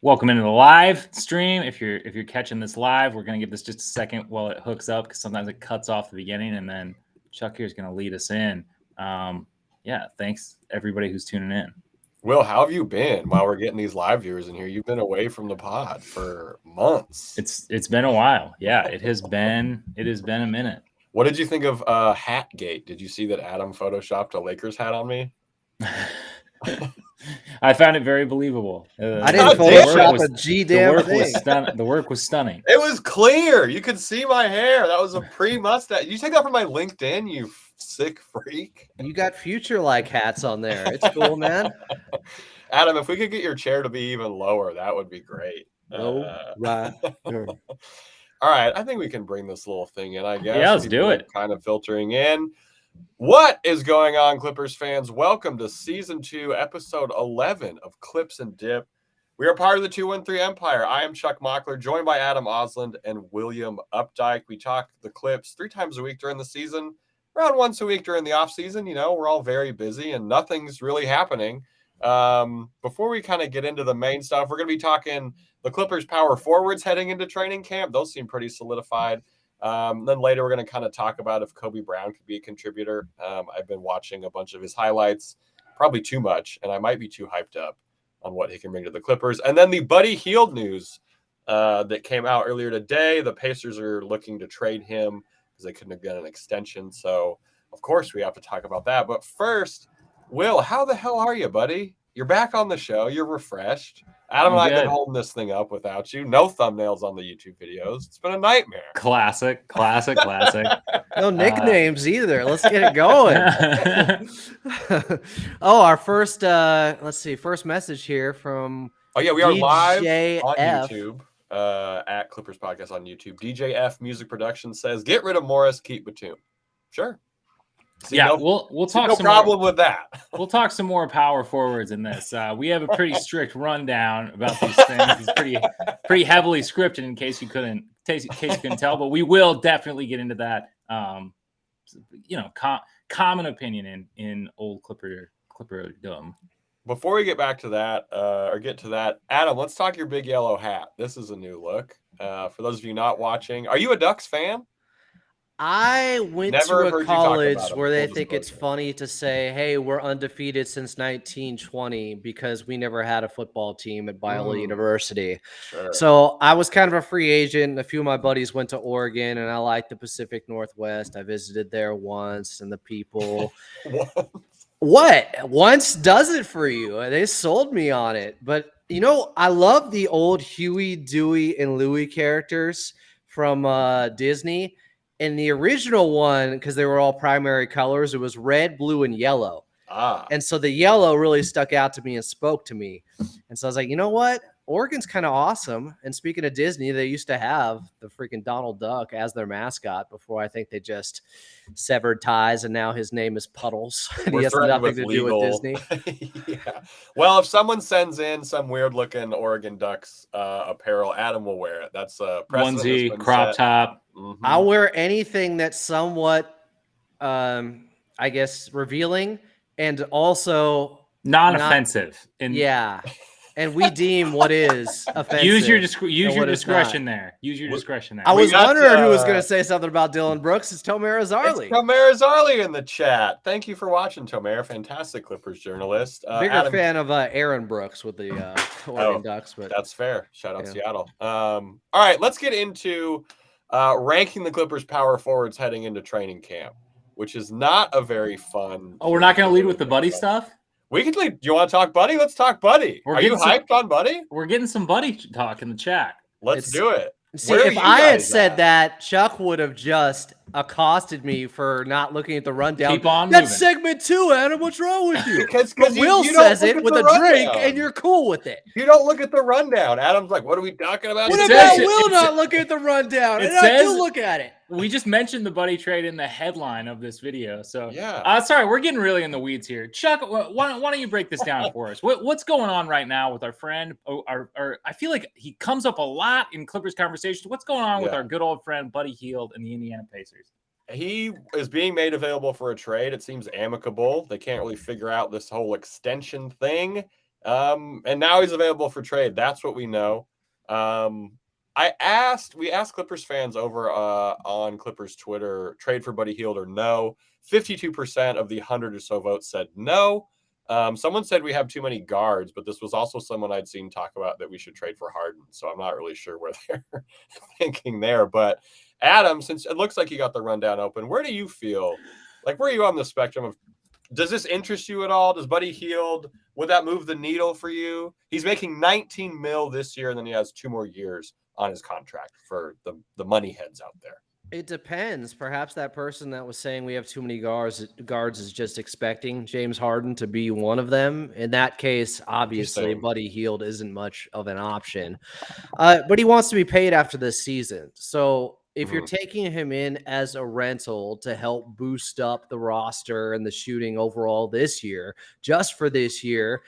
Welcome into the live stream. If you're catching this live, we're gonna give this just a second while it hooks up because sometimes it cuts off the beginning, and then Chuck here is gonna lead us in. Yeah, thanks everybody who's tuning in. Will, how have you been while we're getting these live viewers in here? You've been away from the pod for months. It's been a while. Yeah, it has been a minute. What did you think of Hatgate? Did you see that Adam photoshopped a Lakers hat on me? I found it very believable. I didn't Photoshop a G-damn thing. The work was stunning. It was clear. You could see my hair. That was a pre-mustache. You take that from my LinkedIn, you sick freak. You got future-like hats on there. It's cool, man. Adam, if we could get your chair to be even lower, that would be great. Right. All right, I think we can bring this little thing in, I guess. Yeah, let's do it. Kind of filtering in. What is going on, Clippers fans? Welcome to Season 2, Episode 11 of Clips and Dip. We are part of the 213 Empire. I am Chuck Mockler, joined by Adam Osland and William Updike. We talk the Clips 3 times a week during the season, around once a week during the offseason. You know, we're all very busy and nothing's really happening. Before we kind of get into the main stuff, we're going to be talking the Clippers power forwards heading into training camp. Those seem pretty solidified. Then later we're going to kind of talk about if Kobe Brown could be a contributor. I've been watching a bunch of his highlights, probably too much, and I might be too hyped up on what he can bring to the Clippers. And then the Buddy Hield news that came out earlier today. The Pacers are looking to trade him because they couldn't have gotten an extension. So, of course, we have to talk about that. But first, Will, how the hell are you, buddy? You're back on the show. You're refreshed. Adam and I have been holding this thing up without you. No thumbnails on the YouTube videos. It's been a nightmare. Classic. No nicknames either. Let's get it going. Our first, first message here from we are live on DJF. YouTube at Clippers Podcast on YouTube. DJF Music Production says, get rid of Morris, keep Batum. Sure. We'll talk. No problem with that. We'll talk some more power forwards in this. We have a pretty strict rundown about these things. It's pretty heavily scripted in case you couldn't tell. But we will definitely get into that. Common opinion in old Clipper dumb. Before we get back to that, or get to that, Adam, let's talk your big yellow hat. This is a new look. For those of you not watching, are you a Ducks fan? I went to a college where they think it's funny to say, hey, we're undefeated since 1920 because we never had a football team at Biola University. Sure. So I was kind of a free agent. A few of my buddies went to Oregon, and I like the Pacific Northwest. I visited there once, and the people. What? Once does it for you. They sold me on it. But, I love the old Huey, Dewey, and Louie characters from Disney. In the original one, because they were all primary colors, it was red, blue, and yellow. And so the yellow really stuck out to me and spoke to me. And so I was like, you know what? Oregon's kind of awesome. And speaking of Disney, they used to have the freaking Donald Duck as their mascot before I think they just severed ties, and now his name is Puddles. And he has nothing to do with Disney. Yeah. Well, if someone sends in some weird-looking Oregon Ducks apparel, Adam will wear it. That's a onesie, crop top. Mm-hmm. I'll wear anything that's somewhat, revealing and also non-offensive. And we deem what is offensive. Use your discretion there. Use your discretion there. I was wondering who was going to say something about Dylan Brooks. It's Tomer Azarly. It's Tomer Azarly in the chat. Thank you for watching, Tomer. Fantastic Clippers journalist. Bigger fan of Aaron Brooks with the Oregon Ducks. But that's fair. Shout out Seattle. All right, let's get into ranking the Clippers power forwards heading into training camp, which is not a very fun. Oh, we're not going to lead with the Buddy stuff? We can lead. Do you want to talk Buddy? Let's talk Buddy. Are you hyped on Buddy? We're getting some Buddy talk in the chat. Let's do it. See, if I had said that, Chuck would have just accosted me for not looking at the rundown. Keep on That's moving. segment 2, Adam. What's wrong with you? Because Will says it with a drink, and you're cool with it. You don't look at the rundown. Adam's like, what are we talking about? What about Will not looking at the rundown? And I do look at it. We just mentioned the Buddy trade in the headline of this video. So, yeah. Sorry, we're getting really in the weeds here. Chuck, why don't you break this down for us? What's going on right now with our friend? I feel like he comes up a lot in Clippers conversations. What's going on with our good old friend Buddy Hield and the Indiana Pacers? He is being made available for a trade. It seems amicable. They can't really figure out this whole extension thing. And now he's available for trade. That's what we know. We asked Clippers fans over on Clippers Twitter, trade for Buddy Hield or no. 52% of the 100 or so votes said no. Someone said we have too many guards, but this was also someone I'd seen talk about that we should trade for Harden. So I'm not really sure where they're thinking there. But Adam, since it looks like you got the rundown open, where do you feel? Like, where are you on the spectrum of, does this interest you at all? Does Buddy Hield, would that move the needle for you? He's making 19 mil this year, and then he has 2 more years on his contract for the money heads out there. It depends. Perhaps that person that was saying we have too many guards is just expecting James Harden to be one of them. In that case, obviously, Buddy Hield isn't much of an option. But he wants to be paid after this season. So if you're taking him in as a rental to help boost up the roster and the shooting overall this year, just for this year,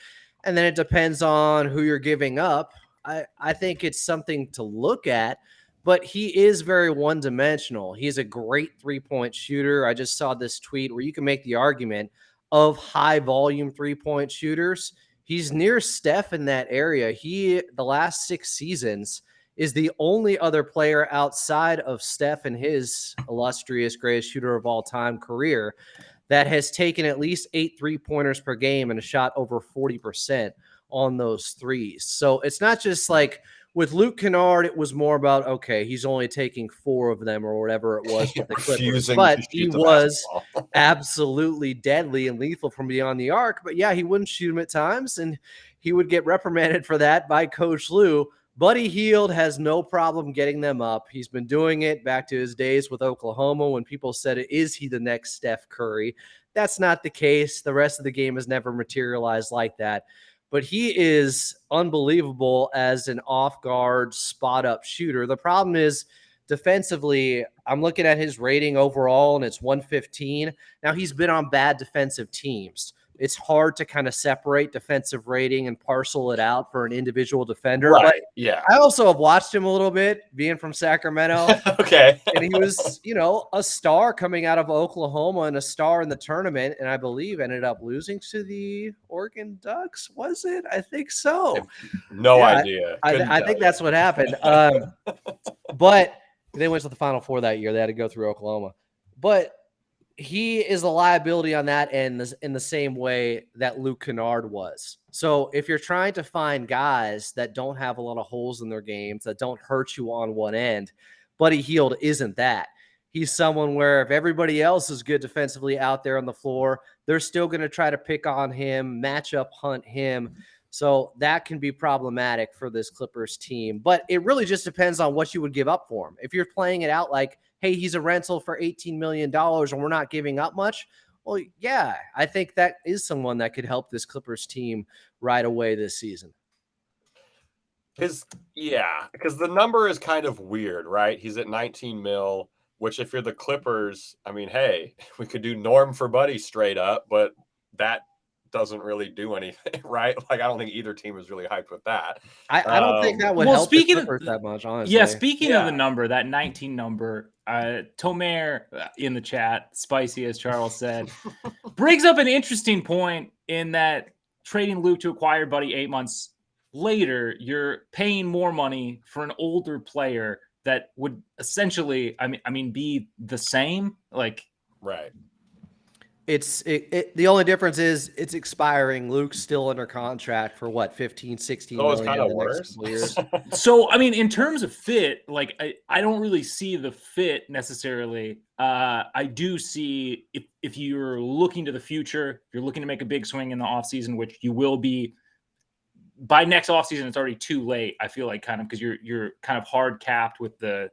and then it depends on who you're giving up, I think it's something to look at. But he is very one-dimensional. He's a great three-point shooter. I just saw this tweet where you can make the argument of high-volume three-point shooters. He's near Steph in that area. The last 6 seasons, is the only other player outside of Steph and his illustrious greatest shooter of all time career that has taken at least 8 3-pointers per game and a shot over 40% on those threes. So it's not just like with Luke Kennard, it was more about, okay, he's only taking 4 of them or whatever it was with the Clippers, but he was absolutely deadly and lethal from beyond the arc. But yeah, he wouldn't shoot him at times, and he would get reprimanded for that by Coach Lue. Buddy Hield has no problem getting them up. He's been doing it back to his days with Oklahoma when people said, is he the next Steph Curry? That's not the case. The rest of the game has never materialized like that. But he is unbelievable as an off-guard, spot-up shooter. The problem is defensively, I'm looking at his rating overall, and it's 115. Now, he's been on bad defensive teams. It's hard to kind of separate defensive rating and parcel it out for an individual defender. Right. But yeah. I also have watched him a little bit, being from Sacramento. Okay. And he was, a star coming out of Oklahoma and a star in the tournament. And I believe ended up losing to the Oregon Ducks. Was it? I think so. No idea. I think that's what happened. But they went to the Final Four that year. They had to go through Oklahoma. But he is a liability on that end in the same way that Luke Kennard was. So if you're trying to find guys that don't have a lot of holes in their games, that don't hurt you on one end, Buddy Hield isn't that. He's someone where if everybody else is good defensively out there on the floor, they're still going to try to pick on him, matchup hunt him. So that can be problematic for this Clippers team. But it really just depends on what you would give up for him. If you're playing it out like, hey, he's a rental for $18 million and we're not giving up much, well, yeah, I think that is someone that could help this Clippers team right away this season. Because the number is kind of weird, right? He's at 19 mil, which if you're the Clippers, I mean, hey, we could do Norm for Buddy straight up, but that doesn't really do anything, right? Like, I don't think either team is really hyped with that. I don't think that would help the Clippers that much, honestly. Yeah, speaking of the number, that 19 number, Tomer in the chat, spicy as Charles said, brings up an interesting point in that trading Luke to acquire Buddy 8 months later, you're paying more money for an older player that would essentially, I mean, be the same. Like, right. The only difference is it's expiring. Luke's still under contract for what, 15, 16 million. It's kind of worse. Years. So, I mean, in terms of fit, like I don't really see the fit necessarily. I do see if you're looking to the future, if you're looking to make a big swing in the offseason, which you will be by next offseason, it's already too late. I feel like kind of because you're kind of hard capped with the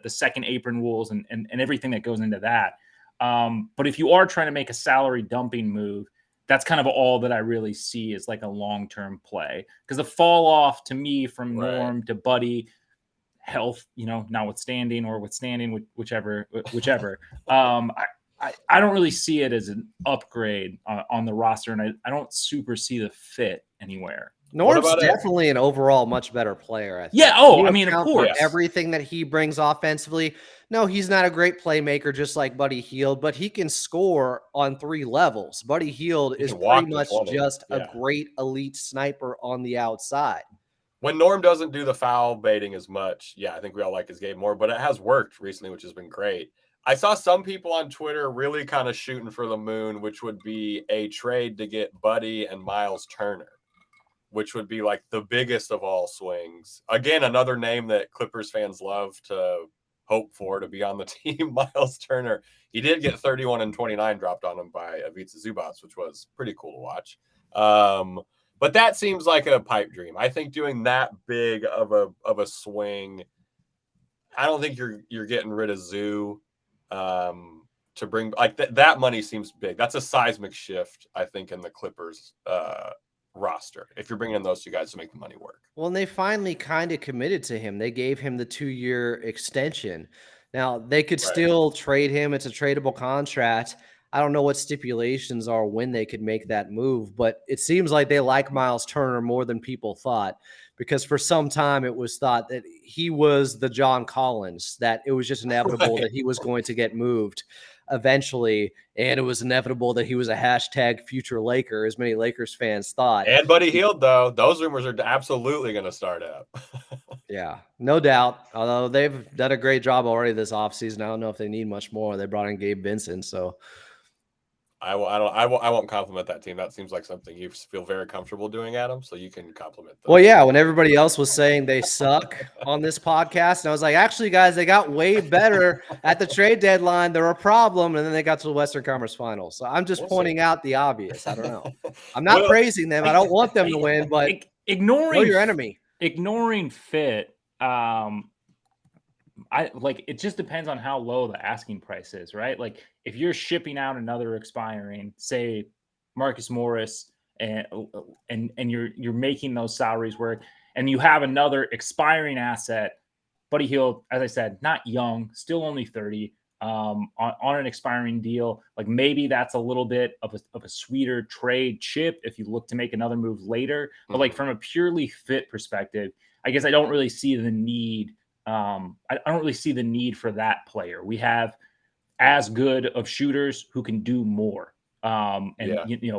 second apron rules and everything that goes into that. But if you are trying to make a salary dumping move, that's kind of all that I really see is like a long-term play. Because the fall off to me from Norm to Buddy, health, notwithstanding or withstanding, whichever. I don't really see it as an upgrade on the roster, and I don't super see the fit anywhere. Norm's definitely an overall much better player, I think. Yeah, I mean, of course. Everything that he brings offensively. No, he's not a great playmaker just like Buddy Hield, but he can score on 3 levels. Buddy Hield is pretty much just a great elite sniper on the outside. When Norm doesn't do the foul baiting as much, I think we all like his game more, but it has worked recently, which has been great. I saw some people on Twitter really kind of shooting for the moon, which would be a trade to get Buddy and Miles Turner, which would be like the biggest of all swings. Again, another name that Clippers fans love to hope for to be on the team, Miles Turner. He did get 31 and 29 dropped on him by Ivica Zubac, which was pretty cool to watch. But that seems like a pipe dream. I think doing that big of a swing, I don't think you're getting rid of Zoo to bring like that money seems big. That's a seismic shift, I think, in the Clippers roster if you're bringing in those 2 guys to make the money work. Well, and they finally kind of committed to him. They gave him the 2-year extension. Now, they could still trade him. It's a tradable contract. I don't know what stipulations are when they could make that move, but it seems like they like Miles Turner more than people thought, because for some time it was thought that he was the John Collins, that it was just inevitable that he was going to get moved eventually, and it was inevitable that he was a hashtag future Laker, as many Lakers fans thought. And Buddy Hield, though, those rumors are absolutely going to start up. Yeah, no doubt. Although they've done a great job already this offseason. I don't know if they need much more. They brought in Gabe Vincent, so I won't compliment that team. That seems like something you feel very comfortable doing, Adam. So you can compliment them. Well, yeah, when everybody else was saying they suck on this podcast, and I was like, actually, guys, they got way better at the trade deadline. They're a problem, and then they got to the Western Conference Finals. So I'm just pointing out the obvious. I don't know. I'm not praising them. I don't want them to win, but know your enemy. Ignoring fit. It just depends on how low the asking price is, right? Like if you're shipping out another expiring, say Marcus Morris, and you're making those salaries work, and you have another expiring asset, Buddy Hield, as I said, not young, still only 30, on an expiring deal. Like maybe that's a little bit of a sweeter trade chip if you look to make another move later. But like from a purely fit perspective, I guess I don't really see the need. I don't really see the need for that player. We have as good of shooters who can do more, and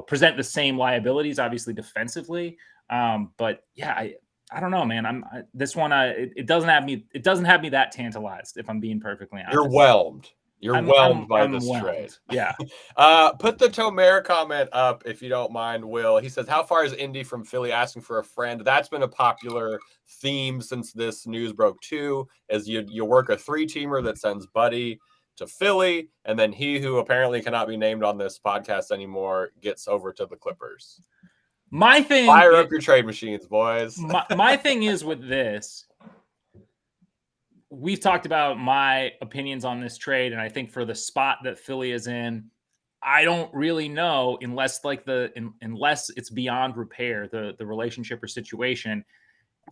present the same liabilities, obviously defensively. But yeah, I don't know, man. This one. It doesn't have me. It doesn't have me that tantalized. If I'm being perfectly honest, you're whelmed. You're whelmed by this trade. Yeah. Put the Tomer comment up if you don't mind, Will. He says, how far is Indy from Philly asking for a friend? That's been a popular theme since this news broke too, as you work a 3-teamer that sends Buddy to Philly, and then he who apparently cannot be named on this podcast anymore gets over to the Clippers. My thing, fire up your trade machines, boys. my thing is with this, we've talked about my opinions on this trade, and I think for the spot that Philly is in, I don't really know unless it's beyond repair, the relationship or situation.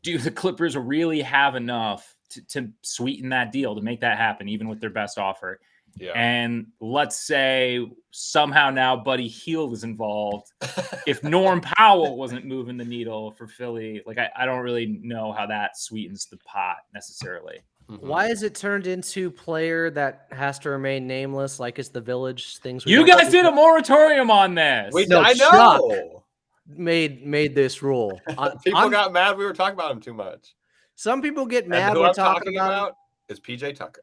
Do the Clippers really have enough to sweeten that deal, to make that happen, even with their best offer? Yeah. And let's say somehow now Buddy Hield is involved. If Norm Powell wasn't moving the needle for Philly, like I don't really know how that sweetens the pot necessarily. Why is it turned into player that has to remain nameless? Like it's the Village things. You guys did a moratorium on this. I know. Chuck made this rule. People got mad we were talking about him too much. Some people get mad when we're I'm talking about is PJ Tucker.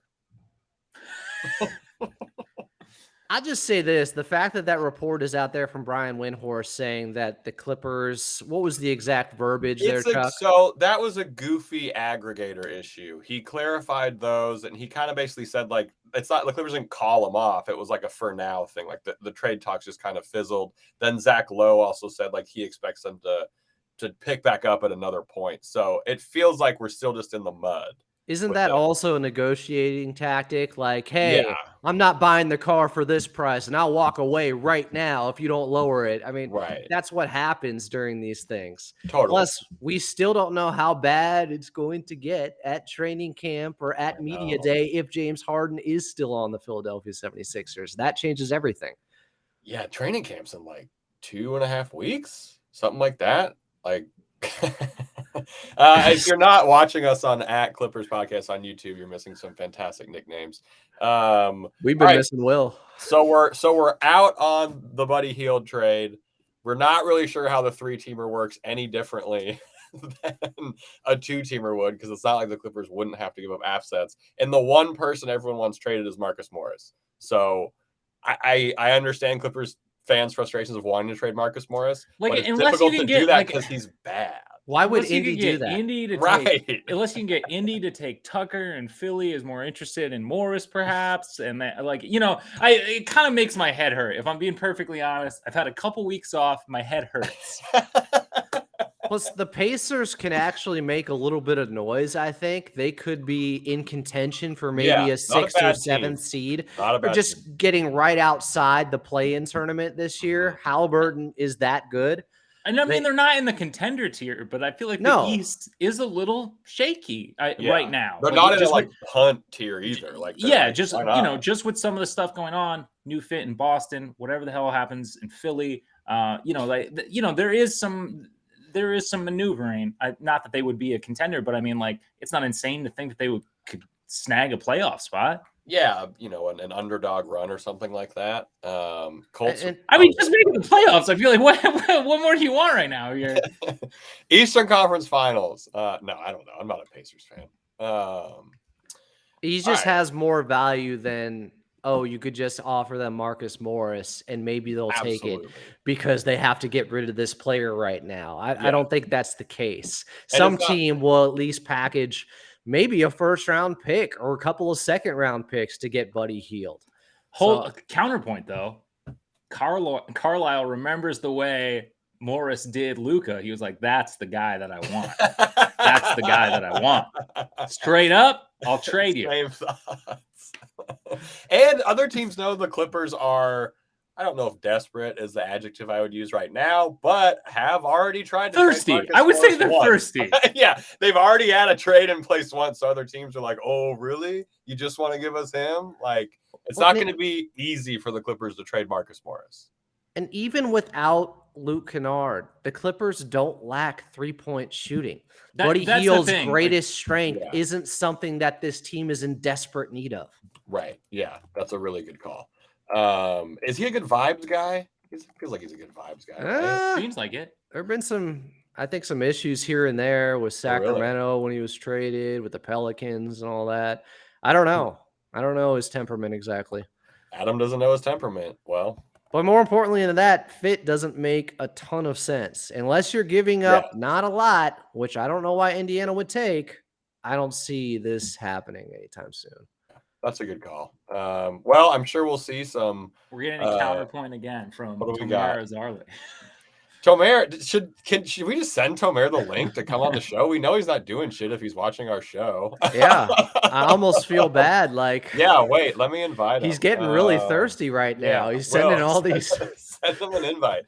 I'll just say this. The fact that report is out there from Brian Windhorst saying that the Clippers, what was the exact verbiage there, Chuck? So that was a goofy aggregator issue. He clarified those, and he kind of basically said, like, it's not the Clippers didn't call him off. It was like a for now thing. Like the trade talks just kind of fizzled. Then Zach Lowe also said, like, he expects them to pick back up at another point. So it feels like we're still just in the mud. Isn't that also a negotiating tactic? Like, hey, I'm not buying the car for this price, and I'll walk away right now if you don't lower it. I mean, that's what happens during these things. Totally. Plus, we still don't know how bad it's going to get at training camp or at media day if James Harden is still on the Philadelphia 76ers. That changes everything. Yeah, training camp's in like 2.5 weeks, something like that. Like, If you're not watching us on @Clippers Podcast on YouTube, you're missing some fantastic nicknames. We've been missing Will. So we're out on the Buddy Hield trade. We're not really sure how the 3-teamer works any differently than a 2-teamer would, because it's not like the Clippers wouldn't have to give up assets. And the one person everyone wants traded is Marcus Morris. So I understand Clippers fans' frustrations of wanting to trade Marcus Morris. Like, but it's unless difficult you can to get do that like, because he's bad. Why would unless you Indy could get do that? Indy to Right. take, unless you can get Indy to take Tucker, and Philly is more interested in Morris, perhaps. And that, like, it kind of makes my head hurt. If I'm being perfectly honest, I've had a couple weeks off. My head hurts. Plus, the Pacers can actually make a little bit of noise, I think. They could be in contention for maybe a 6th or 7th seed. Or just getting right outside the play-in tournament this year. Halliburton is that good. And I mean, they're not in the contender tier, but I feel like the East is a little shaky right now. They're not in a punt tier either. Just with some of the stuff going on, new fit in Boston, whatever the hell happens in Philly, there is some maneuvering. Not that they would be a contender, but I mean, like, it's not insane to think that they could snag a playoff spot. Yeah, an underdog run or something like that. Colts. Just making the playoffs. I feel like what more do you want right now? Here, Eastern Conference Finals. No, I don't know. I'm not a Pacers fan. He just has more value than you could just offer them Marcus Morris and maybe they'll take it because they have to get rid of this player right now. I don't think that's the case. Some team will at least package maybe a 1st-round pick or a couple of 2nd-round picks to get Buddy Hield. Counterpoint, though. Carlisle remembers the way Morris did Luka. He was like, that's the guy that I want. That's the guy that I want. Straight up, I'll trade you. Same thoughts. And other teams know the Clippers are, I don't know if desperate is the adjective I would use right now, but have already tried to thirsty. I would say they're thirsty. Yeah, they've already had a trade in place once, so other teams are like, oh, really? You just want to give us him? Like, it's not going to be easy for the Clippers to trade Marcus Morris. And even without Luke Kennard, the Clippers don't lack 3-point shooting. Buddy Hield's greatest strength isn't something that this team is in desperate need of. Right. Yeah, that's a really good call. Is he a good vibes guy? He feels like he's a good vibes guy. Right? Seems like it. There have been some issues here and there with Sacramento when he was traded, with the Pelicans and all that. I don't know. I don't know his temperament exactly. Adam doesn't know his temperament. Well, but more importantly than that, fit doesn't make a ton of sense. Unless you're giving up not a lot, which I don't know why Indiana would take. I don't see this happening anytime soon. That's a good call. Well, I'm sure we'll see some. We're getting a counterpoint again from Tomer Azarle. Tomer, should we just send Tomer the link to come on the show? We know he's not doing shit if he's watching our show. Yeah, I almost feel bad. Like, wait, let me invite him. He's getting really thirsty right now. He's sending all these. Send him an invite.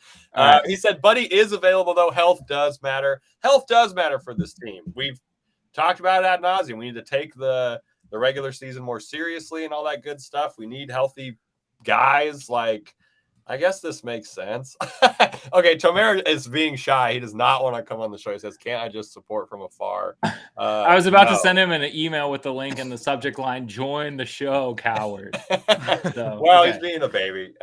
He said, Buddy is available, though. Health does matter. Health does matter for this team. We've talked about it ad nauseum. We need to take the regular season more seriously and all that good stuff. We need healthy guys. Like, I guess this makes sense. Okay, Tomer is being shy. He does not want to come on the show. He says, can't I just support from afar? I was about to send him an email with the link in the subject line, join the show, coward. He's being a baby.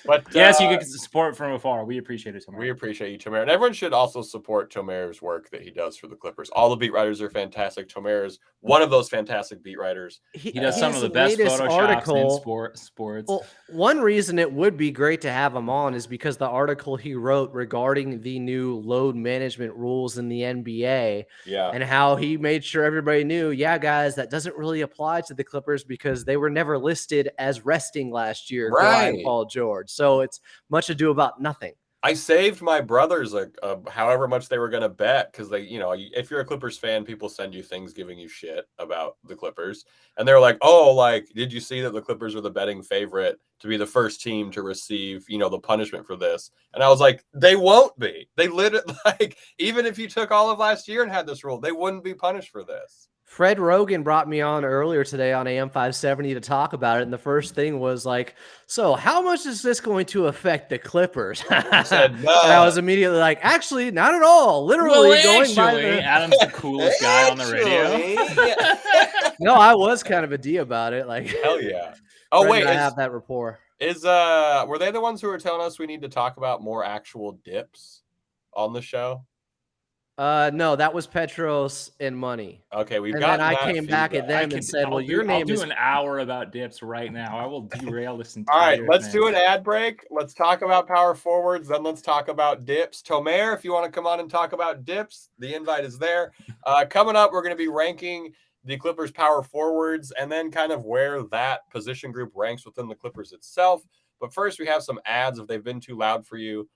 But yes, you can support from afar. We appreciate it, Tomer. We appreciate you, Tomer. And everyone should also support Tomer's work that he does for the Clippers. All the beat writers are fantastic. Tomer is one of those fantastic beat writers. He does some of the best Photoshops in sports. Well, one reason it would be great to have him on is because the article he wrote regarding the new load management rules in the NBA and how he made sure everybody knew, guys, that doesn't really apply to the Clippers because they were never listed as resting last year. Right. Paul George. So it's much ado about nothing. I saved my brothers however much they were going to bet because they, if you're a Clippers fan, people send you things giving you shit about the Clippers. And they're like, did you see that the Clippers are the betting favorite to be the first team to receive, the punishment for this? And I was like, they won't be. They literally, even if you took all of last year and had this rule, they wouldn't be punished for this. Fred Rogan brought me on earlier today on AM 570 to talk about it. And the first thing was like, so how much is this going to affect the Clippers? You said no. And I was immediately like, actually, not at all. Literally going by the... Adam's the coolest guy on the radio. No, I was kind of a D about it. Like, hell yeah. Oh, Fred wait. and I have that rapport. Were they the ones who were telling us we need to talk about more actual dips on the show? No, that was Petros and Money. Okay, we've and got. then I came back at them and said, "Well, your name is." I'll do an hour about dips right now. I will derail this entire. All right, let's thing. do an ad break. Let's talk about power forwards. Then let's talk about dips. Tomer, if you want to come on and talk about dips, the invite is there. Coming up, we're going to be ranking the Clippers power forwards and then kind of where that position group ranks within the Clippers itself. But first, we have some ads if they've been too loud for you.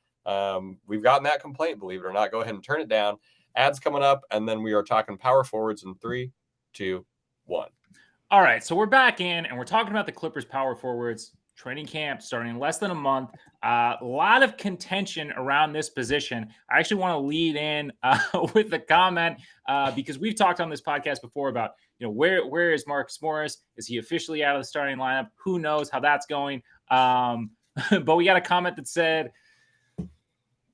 We've gotten that complaint, believe it or not. Go ahead and turn it down. Ads coming up, and then we are talking power forwards in 3, 2, 1. All right, so we're back in, and we're talking about the Clippers power forwards. Training camp starting in less than a month. A lot of contention around this position. I actually want to lead in with the comment because we've talked on this podcast before about, where is Marcus Morris? Is he officially out of the starting lineup? Who knows how that's going? But we got a comment that said,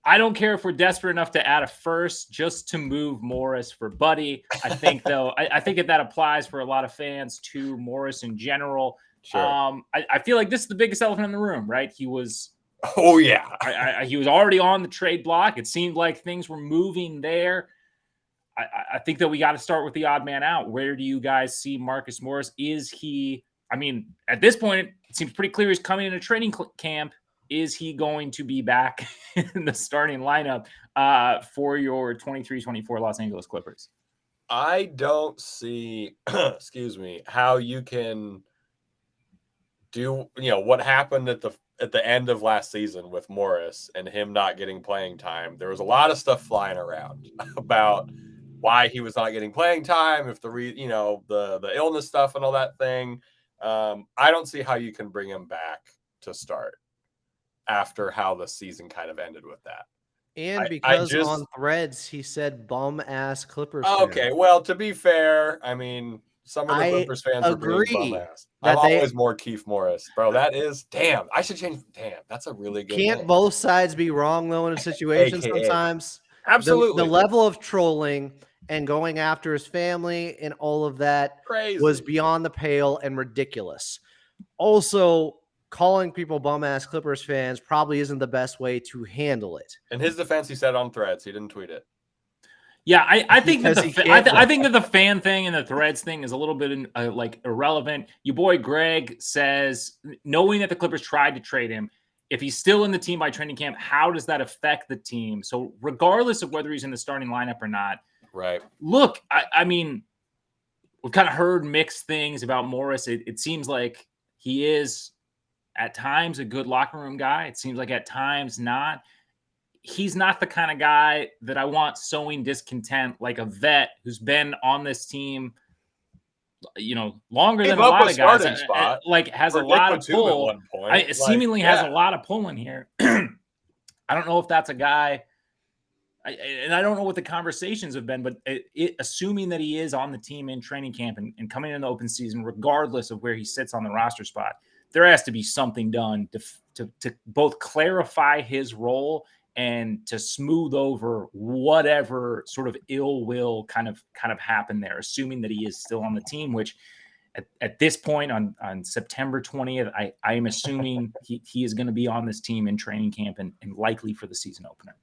I don't care if we're desperate enough to add a first just to move Morris for Buddy. I think, though, I think that applies for a lot of fans to Morris in general. Sure. I feel like this is the biggest elephant in the room, right? He was. Oh, yeah. He was already on the trade block. It seemed like things were moving there. I think that we got to start with the odd man out. Where do you guys see Marcus Morris? Is he, at this point, it seems pretty clear he's coming into training camp. Is he going to be back in the starting lineup for your 23-24 Los Angeles Clippers? I don't see, how you can do, what happened at the end of last season with Morris and him not getting playing time. There was a lot of stuff flying around about why he was not getting playing time, if the illness stuff and all that thing. I don't see how you can bring him back to start after how the season kind of ended with that. And because on Threads, he said bum ass Clippers. Okay, well, to be fair, some of the Clippers fans agree are bum ass. I'm always more Keith Morris. Bro, that is, I should change. That's a really good Can't name. both sides be wrong, though, in a situation sometimes? Absolutely. The level of trolling and going after his family and all of that was beyond the pale and ridiculous. Also, calling people bum-ass Clippers fans probably isn't the best way to handle it. In his defense, he said on Threads, he didn't tweet it. Yeah, I think that I think that the fan thing and the Threads thing is a little bit irrelevant. Your boy Greg says, knowing that the Clippers tried to trade him, if he's still in the team by training camp, how does that affect the team? So regardless of whether he's in the starting lineup or not, right? Look, we've kind of heard mixed things about Morris. It seems like he is at times a good locker room guy. It seems like at times not. He's not the kind of guy that I want sowing discontent, like a vet who's been on this team, longer than a lot of guys. Has a lot of pull. Seemingly has a lot of pull in here. I don't know if that's a guy, and I don't know what the conversations have been, but assuming that he is on the team in training camp and coming in the open season, regardless of where he sits on the roster spot, there has to be something done to both clarify his role and to smooth over whatever sort of ill will kind of happened there, assuming that he is still on the team, which at this point on September 20th, I am assuming he is going to be on this team in training camp and likely for the season opener.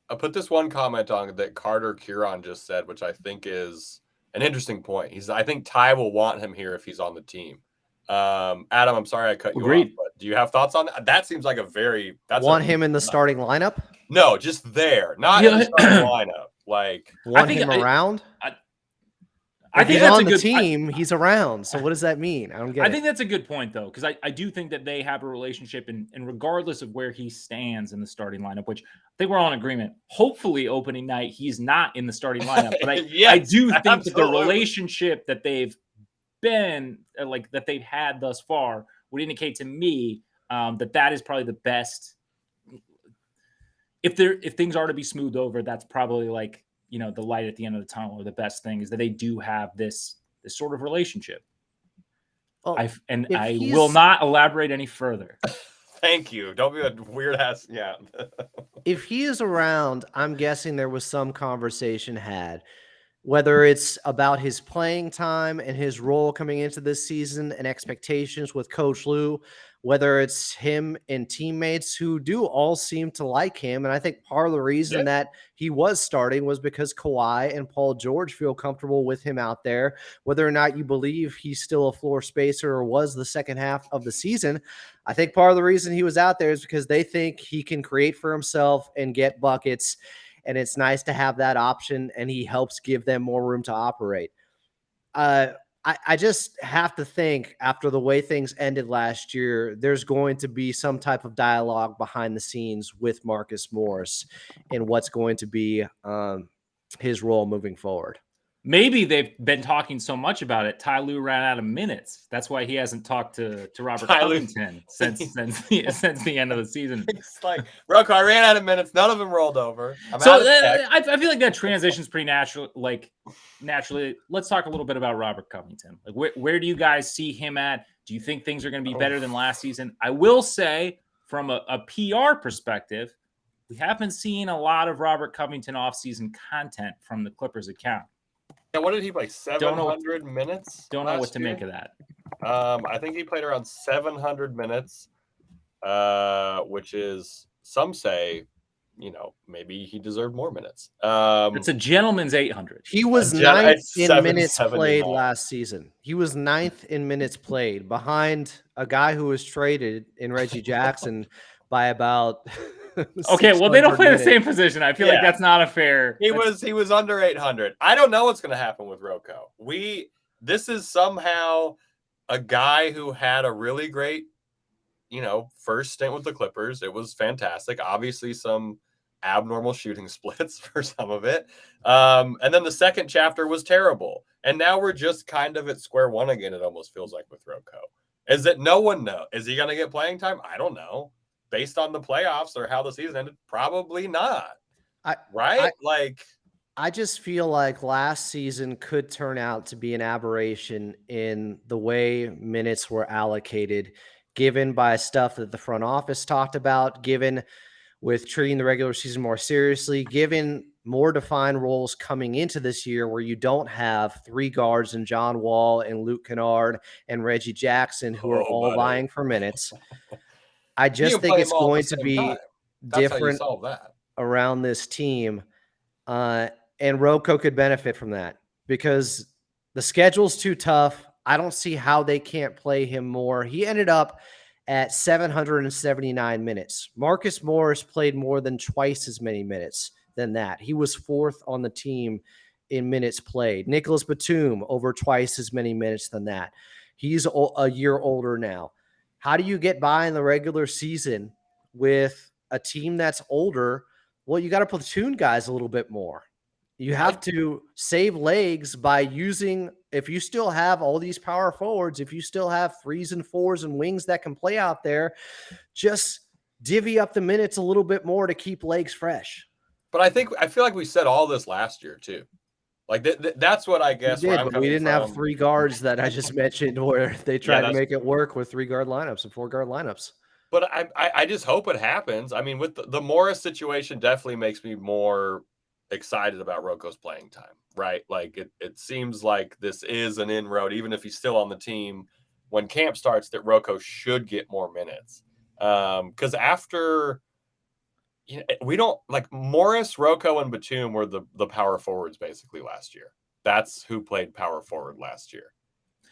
I put this one comment on that Carter Kieran just said, which I think is an interesting point. I think Ty will want him here if he's on the team. Adam, I'm sorry I cut you off, but do you have thoughts on that? That seems like him in the starting lineup? No, just there, not in the starting lineup. Like, want him around? I think that's on the team. He's around. So what does that mean? I don't get it. I think that's a good point, though, because I do think that they have a relationship, and regardless of where he stands in the starting lineup, which I think we're all in agreement. Hopefully, opening night he's not in the starting lineup, but I do think that the relationship that they've been that they've had thus far would indicate to me that is probably the best. If things are to be smoothed over, that's probably the light at the end of the tunnel, or the best thing is that they do have this sort of relationship. Well, I will not elaborate any further. Thank you. Don't be a weird ass. Yeah. If he is around, I'm guessing there was some conversation had, whether it's about his playing time and his role coming into this season and expectations with Coach Lue, whether it's him and teammates who do all seem to like him. And I think part of the reason that he was starting was because Kawhi and Paul George feel comfortable with him out there. Whether or not you believe he's still a floor spacer or was the second half of the season, I think part of the reason he was out there is because they think he can create for himself and get buckets. And it's nice to have that option, and he helps give them more room to operate. I just have to think, after the way things ended last year, there's going to be some type of dialogue behind the scenes with Marcus Morris and what's going to be his role moving forward. Maybe they've been talking so much about it, Ty Lue ran out of minutes. That's why he hasn't talked to Robert Covington since the end of the season. It's like, Rocco, I ran out of minutes. None of them rolled over. I feel like that transition's pretty natural. Like, naturally, let's talk a little bit about Robert Covington. Like, where do you guys see him at? Do you think things are going to be better than last season? I will say, from a PR perspective, we haven't seen a lot of Robert Covington offseason content from the Clippers account. Yeah, what did he play? 700 minutes? Don't know what to make of that. I think he played around 700 minutes, which is, some say, maybe he deserved more minutes. It's a gentleman's 800. He was ninth in minutes played last season. He was ninth in minutes played, behind a guy who was traded in Reggie Jackson by about. Okay, well, they don't play the same position. I feel like that's not a fair. He was under 800. I don't know what's going to happen with Rocco. This is somehow a guy who had a really great, first stint with the Clippers. It was fantastic. Obviously, some abnormal shooting splits for some of it. And then the second chapter was terrible. And now we're just kind of at square one again, it almost feels like, with Rocco. Is it no one knows? Is he going to get playing time? I don't know. Based on the playoffs or how the season ended, probably not. I just feel like last season could turn out to be an aberration in the way minutes were allocated, given by stuff that the front office talked about, given with treating the regular season more seriously, given more defined roles coming into this year where you don't have three guards in John Wall and Luke Kennard and Reggie Jackson who are all vying for minutes. I just think it's going to be different around this team. And Rocco could benefit from that because the schedule's too tough. I don't see how they can't play him more. He ended up at 779 minutes. Marcus Morris played more than twice as many minutes than that. He was fourth on the team in minutes played. Nicholas Batum over twice as many minutes than that. He's a year older now. How do you get by in the regular season with a team that's older? Well, you got to platoon guys a little bit more. You have to save legs by using, if you still have all these power forwards, if you still have threes and fours and wings that can play out there, just divvy up the minutes a little bit more to keep legs fresh. But I feel like we said all this last year too. Like that's what I guess. We did, but we didn't have three guards that I just mentioned where they tried to make it work with 3-guard lineups and 4-guard lineups. But I just hope it happens. I mean, with the Morris situation definitely makes me more excited about Rocco's playing time, right? Like it seems like this is an inroad, even if he's still on the team when camp starts, that Rocco should get more minutes. Because after we don't like Morris, Rocco, and Batum were the power forwards basically last year. That's who played power forward last year.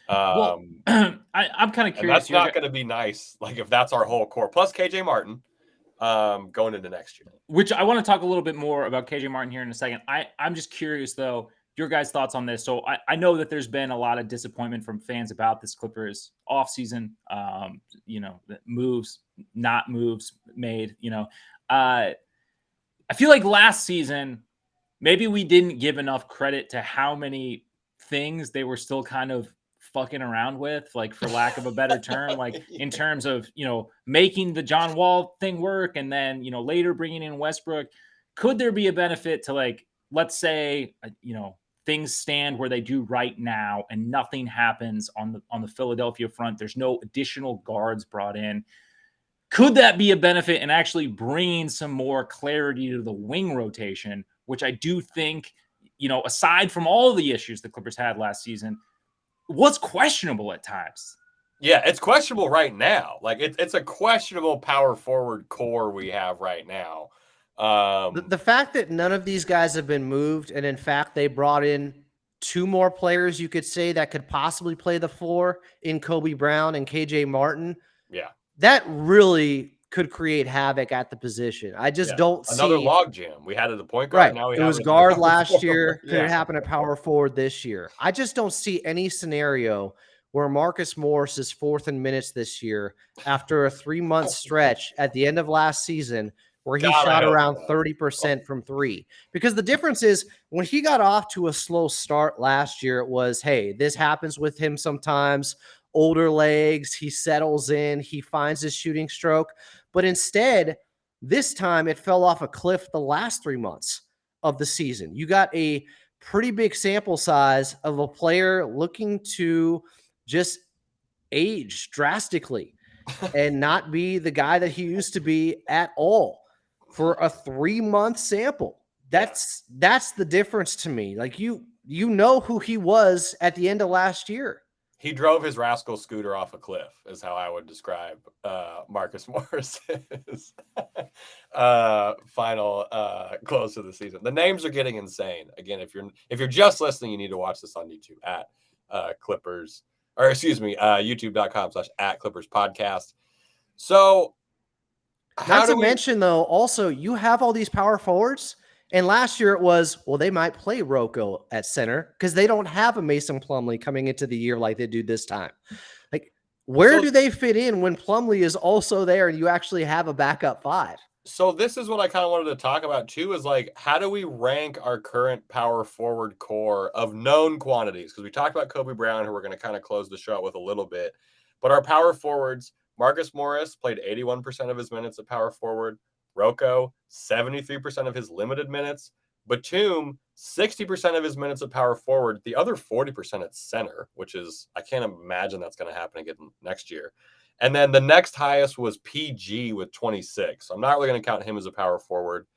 I'm kind of curious. That's not going to be nice. Like if that's our whole core, plus KJ Martin going into next year. Which I want to talk a little bit more about KJ Martin here in a second. I'm just curious though, your guys' thoughts on this. So I know that there's been a lot of disappointment from fans about this Clippers offseason. Moves, not moves made. I feel like last season, maybe we didn't give enough credit to how many things they were still kind of fucking around with, like for lack of a better term, like in terms of, making the John Wall thing work. And then, later bringing in Westbrook. Could there be a benefit to like let's say, things stand where they do right now and nothing happens on the Philadelphia front. There's no additional guards brought in. Could that be a benefit in actually bringing some more clarity to the wing rotation, which I do think, aside from all the issues the Clippers had last season, was questionable at times. Yeah, it's questionable right now. Like it's a questionable power forward core we have right now. The fact that none of these guys have been moved, and in fact they brought in 2 more players you could say that could possibly play the floor in Kobe Brown and KJ Martin. Yeah, that really could create havoc at the position. I just don't see another log jam. We had it at the point guard. Right. Now it was guard last year. Could it happen at power forward this year? I just don't see any scenario where Marcus Morris is 4th in minutes this year after a 3-month stretch at the end of last season where he shot around 30% from 3. Because the difference is when he got off to a slow start last year, it was, hey, this happens with him sometimes. Older legs, he settles in, he finds his shooting stroke. But instead, this time it fell off a cliff the last 3 months of the season. You got a pretty big sample size of a player looking to just age drastically and not be the guy that he used to be at all for a 3-month sample. That's the difference to me. Like you know who he was at the end of last year. He drove his rascal scooter off a cliff is how I would describe Marcus Morris's final close of the season. The names are getting insane. Again, if you're just listening, you need to watch this on YouTube at youtube.com/@ClippersPodcast. So not to mention though, also you have all these power forwards. And last year it was, well, they might play Rocco at center because they don't have a Mason Plumlee coming into the year like they do this time. Like, where do they fit in when Plumlee is also there and you actually have a backup 5? So this is what I kind of wanted to talk about too, is like, how do we rank our current power forward core of known quantities? Because we talked about Kobe Brown, who we're going to kind of close the show with a little bit. But our power forwards, Marcus Morris played 81% of his minutes at power forward. Rocco, 73% of his limited minutes. Batum, 60% of his minutes at power forward. The other 40% at center, which is, I can't imagine that's going to happen again next year. And then the next highest was PG with 26. So I'm not really going to count him as a power forward.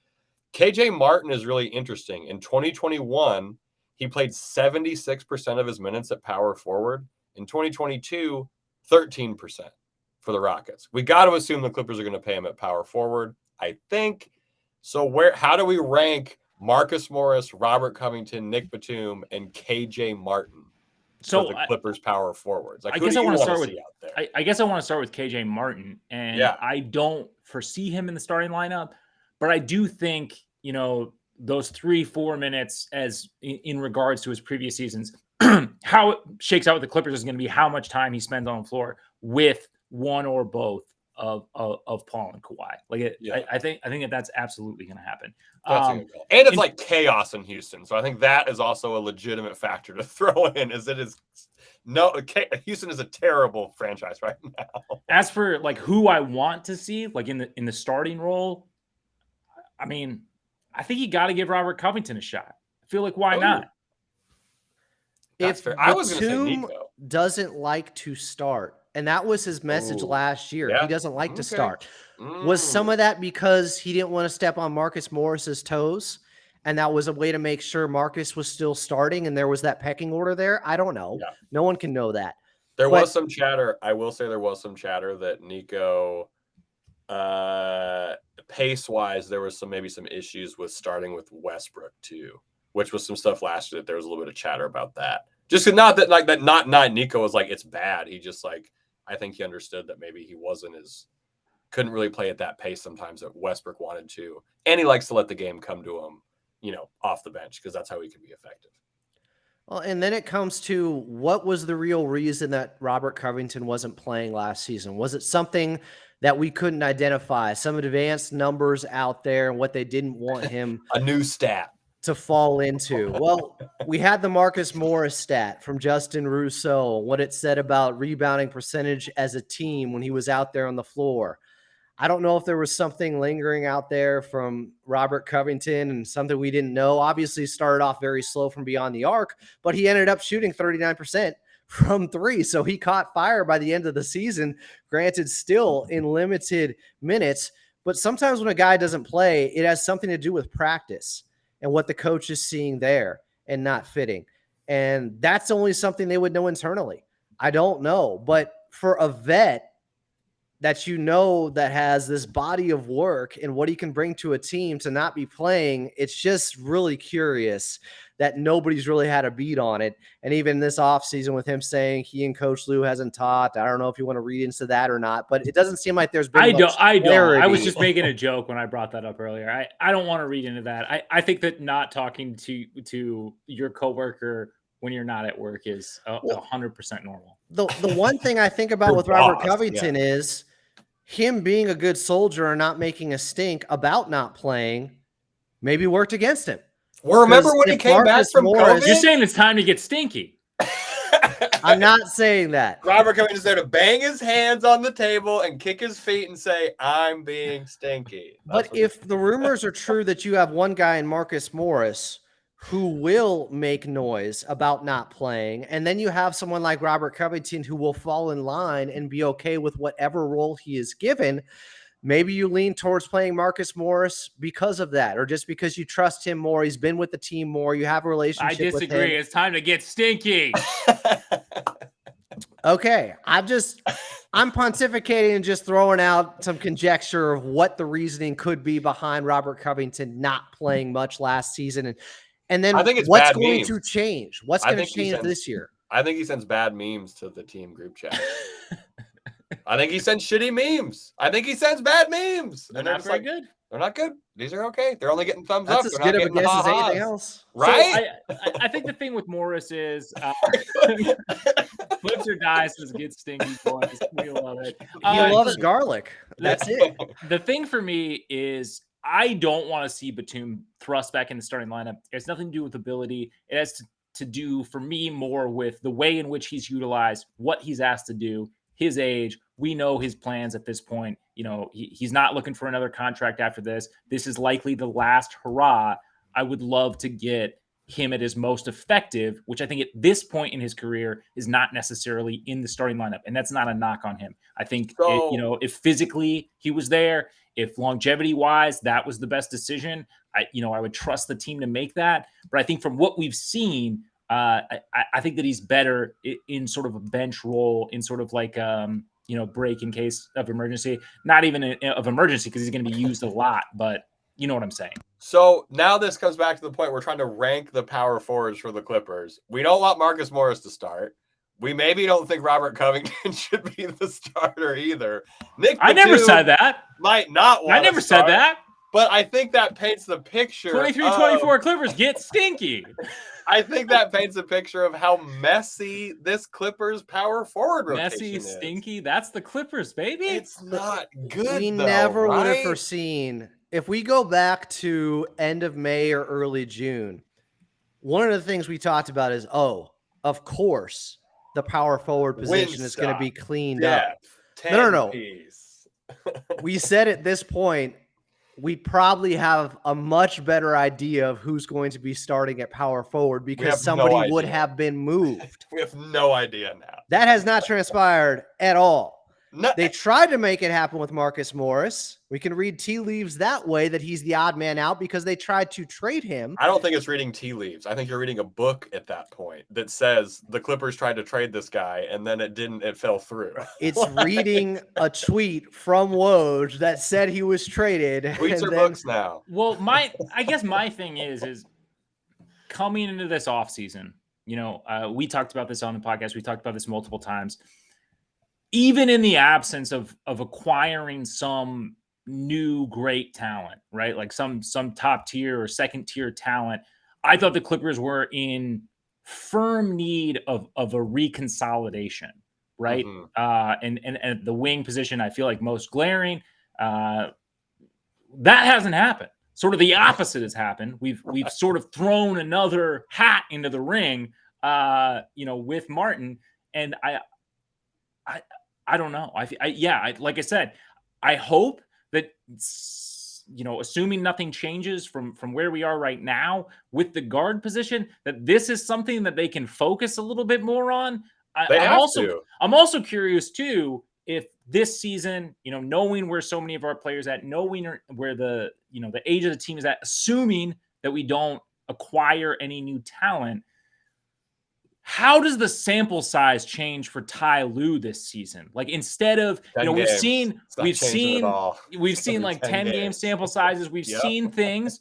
KJ Martin is really interesting. In 2021, he played 76% of his minutes at power forward. In 2022, 13% for the Rockets. We got to assume the Clippers are going to pay him at power forward, I think. So how do we rank Marcus Morris, Robert Covington, Nick Batum, and KJ Martin? So the Clippers power forwards. Like, I guess I want to start with out there? I guess I want to start with KJ Martin, and I don't foresee him in the starting lineup, but I do think those 3-4 minutes as in regards to his previous seasons, how it shakes out with the Clippers is going to be how much time he spends on the floor with one or both of Paul and Kawhi. Like I think that's absolutely going to happen. And it's like chaos in Houston. So I think that is also a legitimate factor to throw in. Houston is a terrible franchise right now. As for like who I want to see like in the starting role, I mean, I think you got to give Robert Covington a shot. I feel like why not? That's fair. I was going to say Nico doesn't like to start. And that was his message last year. Yeah. He doesn't like to start. Was some of that because he didn't want to step on Marcus Morris's toes? And that was a way to make sure Marcus was still starting and there was that pecking order there? I don't know. Yeah. No one can know that. There was some chatter. I will say there was some chatter that Nico, pace-wise, there was maybe some issues with starting with Westbrook too, which was some stuff last year that there was a little bit of chatter about that. Just not Nico was like, it's bad. He just like, I think he understood that maybe he couldn't really play at that pace sometimes that Westbrook wanted to. And he likes to let the game come to him, off the bench because that's how he can be effective. Well, and then it comes to what was the real reason that Robert Covington wasn't playing last season? Was it something that we couldn't identify? Some advanced numbers out there and what they didn't want him a new stat to fall into. Well, we had the Marcus Morris stat from Justin Rousseau, what it said about rebounding percentage as a team when he was out there on the floor. I don't know if there was something lingering out there from Robert Covington and something we didn't know. Obviously started off very slow from beyond the arc, but he ended up shooting 39% from three. So he caught fire by the end of the season, granted still in limited minutes. But sometimes when a guy doesn't play, it has something to do with practice and what the coach is seeing there and not fitting. And that's only something they would know internally. I don't know. But for a vet that that has this body of work and what he can bring to a team to not be playing, it's just really curious that nobody's really had a beat on it. And even this offseason with him saying he and Coach Lou hasn't talked, I don't know if you want to read into that or not, but it doesn't seem like there's been I don't. I was just making a joke when I brought that up earlier. I don't want to read into that. I think that not talking to your coworker when you're not at work is 100% normal. The one thing I think about with Robert Covington is him being a good soldier and not making a stink about not playing maybe worked against him. Well, remember when he came back from COVID? You're saying it's time to get stinky. I'm not saying that. Robert Covington's there to bang his hands on the table and kick his feet and say, I'm being stinky. But if the rumors are true that you have one guy in Marcus Morris who will make noise about not playing, and then you have someone like Robert Covington who will fall in line and be okay with whatever role he is given, maybe you lean towards playing Marcus Morris because of that, or just because you trust him more. He's been with the team more. You have a relationship with him. I disagree. It's time to get stinky. Okay. I'm pontificating and just throwing out some conjecture of what the reasoning could be behind Robert Covington not playing much last season. And then I think it's what's bad going memes. to change? What's going to change this year? I think he sends bad memes to the team group chat. I think he sends shitty memes. I think he sends bad memes. They're not very good. They're not good. These are okay. They're only getting thumbs That's up. as They're good not of a getting guess as anything else. Right? So I think the thing with Morris is flips or dice is get stinky boys. We love it. He loves garlic. That's it. The thing for me is I don't want to see Batum thrust back in the starting lineup. It has nothing to do with ability. It has to do, for me, more with the way in which he's utilized, what he's asked to do, his age. We know his plans at this point. You know, he's not looking for another contract after this. This is likely the last hurrah. I would love to get him at his most effective, which I think at this point in his career is not necessarily in the starting lineup. And that's not a knock on him. I think, if physically he was there, if longevity wise, that was the best decision, I would trust the team to make that. But I think from what we've seen, I think that he's better in sort of a bench role, in sort of like, break in case of emergency, not even of emergency because he's going to be used a lot, but you know what I'm saying. So now this comes back to the point we're trying to rank the power forwards for the Clippers. We don't want Marcus Morris to start. We maybe don't think Robert Covington should be the starter either. I never said that. Might not want I never said that. But I think that paints the picture. 23-24 Clippers get stinky. I think that paints a picture of how messy this Clippers power forward rotation messy, is. Stinky. That's the Clippers, baby. It's not good. We never would have foreseen. If we go back to end of May or early June, one of the things we talked about is, of course, the power forward position is going to be cleaned up. No. We said at this point, we probably have a much better idea of who's going to be starting at power forward because somebody would have been moved. We have no idea now. That has not transpired at all. No. They tried to make it happen with Marcus Morris. We can read tea leaves that way, that he's the odd man out because they tried to trade him. I don't think it's reading tea leaves. I think you're reading a book at that point that says the Clippers tried to trade this guy and then it fell through. It's reading a tweet from Woj that said he was traded. Tweets are books now. Well, I guess my thing is coming into this offseason, we talked about this on the podcast. We talked about this multiple times. Even in the absence of acquiring some new great talent, right? Like some top tier or second tier talent, I thought the Clippers were in firm need of a reconsolidation, right? Mm-hmm. And the wing position, I feel like most glaring. That hasn't happened. Sort of the opposite has happened. We've sort of thrown another hat into the ring, with Martin, and I don't know. Like I said, I hope that, assuming nothing changes from where we are right now with the guard position, that this is something that they can focus a little bit more on. I'm also curious too, if this season, knowing where so many of our players at, knowing where the age of the team is at, assuming that we don't acquire any new talent, how does the sample size change for Ty Lue this season? Like, instead of, we've seen like 10 game sample sizes. We've seen things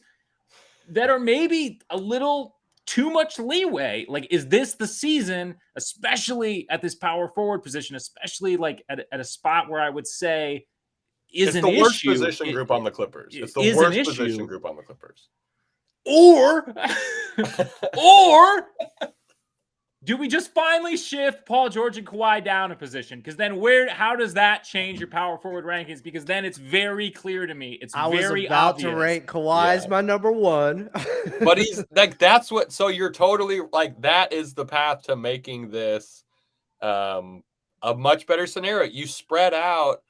that are maybe a little too much leeway. Like, is this the season, especially at this power forward position, especially like at a spot where I would say it's the worst position group on the Clippers. It's the worst position group on the Clippers. Or do we just finally shift Paul George and Kawhi down a position? Because then how does that change your power forward rankings? Because then it's very clear to me. I was about to rank Kawhi as my number one. But he's like, so you're totally like, that is the path to making this a much better scenario. You spread out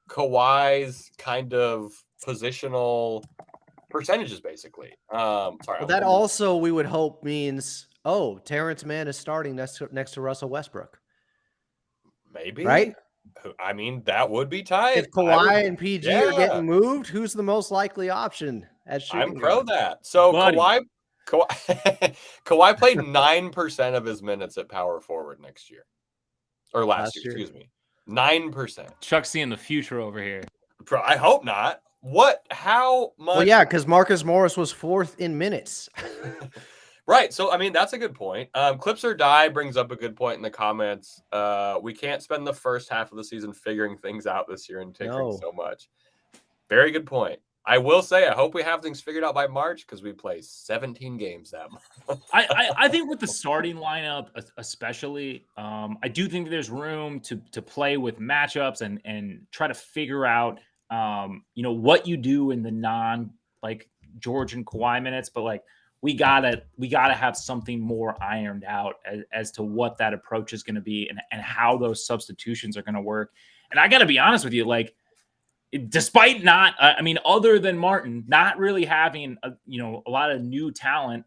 Kawhi's kind of positional percentages, basically. That also, we would hope, means Terrence Mann is starting next to Russell Westbrook. Maybe. Right? I mean, that would be tight. If Kawhi and PG are getting moved, who's the most likely option at shooting? I'm pro that. So Kawhi played 9% of his minutes at power forward next year. Or last year, excuse me. 9%. Chuck's seeing the future over here. I hope not. How much? Well, yeah, because Marcus Morris was 4th in minutes. Right. So, I mean, that's a good point. Clips or Die brings up a good point in the comments. We can't spend the first half of the season figuring things out this year and tinkering so much. Very good point. I will say, I hope we have things figured out by March, because we play 17 games that month. I think with the starting lineup, especially, I do think there's room to play with matchups and try to figure out, what you do in the non like George and Kawhi minutes, but like, we gotta have something more ironed out as to what that approach is going to be and how those substitutions are going to work. And I got to be honest with you, like, despite not, other than Martin, not really having a lot of new talent.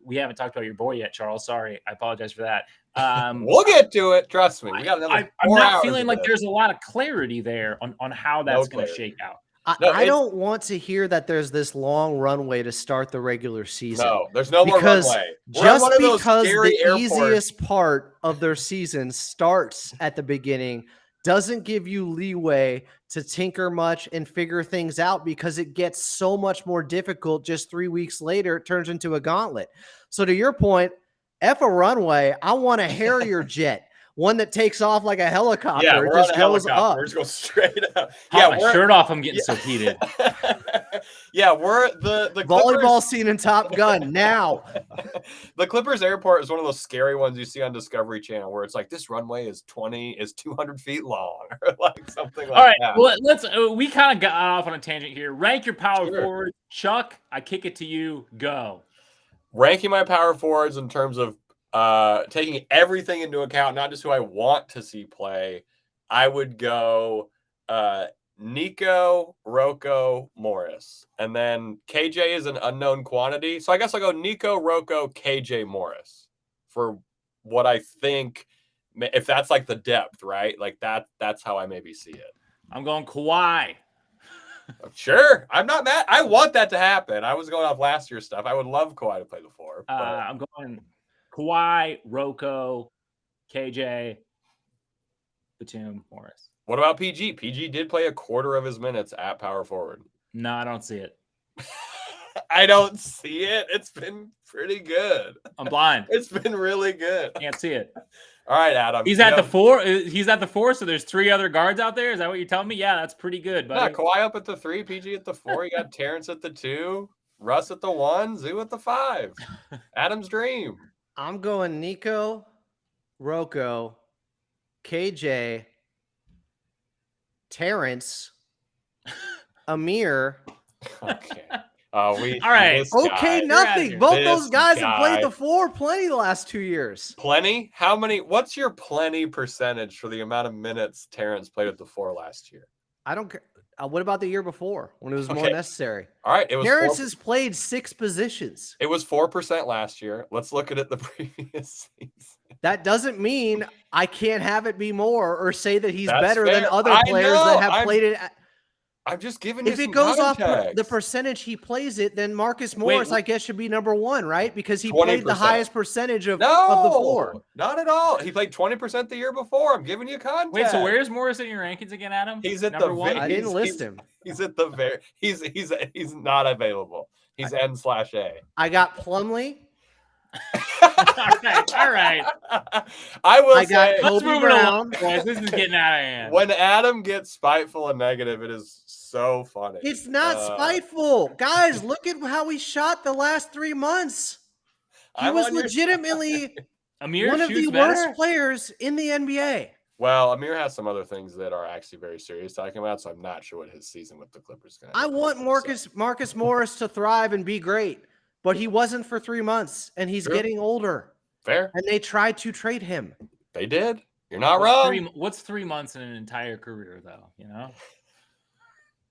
We haven't talked about your boy yet, Charles. Sorry, I apologize for that. We'll get to it. Trust me. We got another. I'm not feeling like there's a lot of clarity there on how that's going to shake out. I don't want to hear that there's this long runway to start the regular season. No, there's no more runway. Just because the easiest part of their season starts at the beginning doesn't give you leeway to tinker much and figure things out, because it gets so much more difficult just 3 weeks later. It turns into a gauntlet. So to your point, F a runway. I want a Harrier jet. One that takes off like a helicopter. Yeah, it just goes up. We're just going straight up. Yeah, my shirt off. I'm getting so heated. Yeah, we're the volleyball Clippers scene in Top Gun now. The Clippers airport is one of those scary ones you see on Discovery Channel, where it's like, this runway is 200 feet long, or like something like that. All right, well, let's. We kind of got off on a tangent here. Rank your power forward, Chuck. I kick it to you. Go. Ranking my power forwards in terms of taking everything into account, not just who I want to see play, I would go Nico, Rocco, Morris. And then KJ is an unknown quantity. So I guess I'll go Nico, Rocco, KJ, Morris for what I think, if that's like the depth, right? Like that's how I maybe see it. I'm going Kawhi. Sure. I'm not mad. I want that to happen. I was going off last year's stuff. I would love Kawhi to play the 4. I'm going Kawhi, Rocco, KJ, Batum, Morris. What about PG? PG did play a quarter of his minutes at power forward. No, I don't see it. I don't see it. It's been pretty good. I'm blind. It's been really good. Can't see it. All right, Adam. He's at the 4. He's at the 4, so there's 3 other guards out there. Is that what you're telling me? Yeah, that's pretty good. Buddy. Yeah, Kawhi up at the 3, PG at the 4. You got Terrence at the 2, Russ at the 1, Zoo at the 5. Adam's dream. I'm going Nico, Rocco, KJ, Terrence, Amir. Okay. All right. Okay, nothing. Both those guys have played the 4 plenty the last 2 years. Plenty? How many? What's your plenty percentage for the amount of minutes Terrence played at the 4 last year? I don't care. What about the year before when it was more Okay. necessary? All right. It was Terrence has played 6 positions. It was 4% last year. Let's look at it the previous season. That doesn't mean I can't have it be more or say that he's That's better than fair. other I players know. that have played it. I'm just giving you If some it goes context. off the percentage he plays it, then Marcus Morris, I guess, should be number 1, right? Because he 20%. played the highest percentage of the 4. Not at all. He played 20% the year before. I'm giving you context. Wait, so where's Morris in your rankings again, Adam? He's at number the 1. I didn't list him. He's at the very. He's not available. He's N/A. I got Plumlee. All right. I will say, let's move it along, boys. This is getting out of hand. When Adam gets spiteful and negative, it is so funny. It's not spiteful. Guys, look at how he shot the last 3 months. He was legitimately one of the worst players in the NBA. Well, Amir has some other things that are actually very serious talking about, so I'm not sure what his season with the Clippers is going to be. I want Marcus Morris to thrive and be great, but he wasn't for 3 months, and he's getting older. Fair. And they tried to trade him. They did. You're not wrong. What's 3 months in an entire career, though? You know,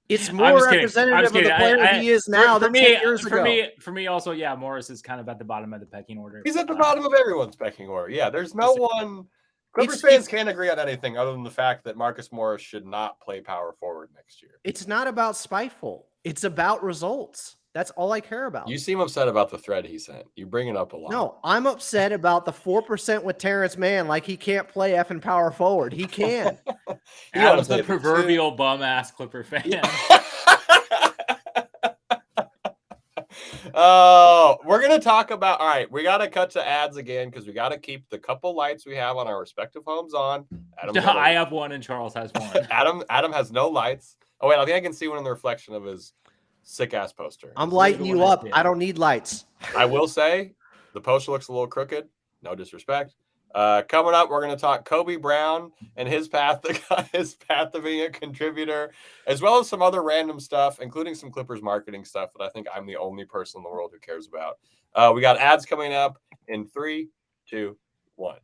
it's more representative of the player he is now than 10 years ago. For me, also, yeah, Morris is kind of at the bottom of the pecking order. He's at the bottom of everyone's pecking order. Yeah, there's no one. Clippers fans can't agree on anything other than the fact that Marcus Morris should not play power forward next year. It's not about spiteful. It's about results. That's all I care about. You seem upset about the thread he sent. You bring it up a lot. No, I'm upset about the 4% with Terrence Mann. Like, he can't play effing power forward. He can. Adam's the proverbial bum-ass Clipper fan. We're going to talk about, all right, we got to cut to ads again because we got to keep the couple lights we have on our respective homes on. I have one and Charles has one. Adam has no lights. Oh, wait, I think I can see one in the reflection of his sick-ass poster. I'm lighting you up. I don't need lights. I will say the poster looks a little crooked. No disrespect. Coming up, we're going to talk Kobe Brown and his path to being a contributor, as well as some other random stuff, including some Clippers marketing stuff that I think I'm the only person in the world who cares about. We got ads coming up in 3, 2, 1.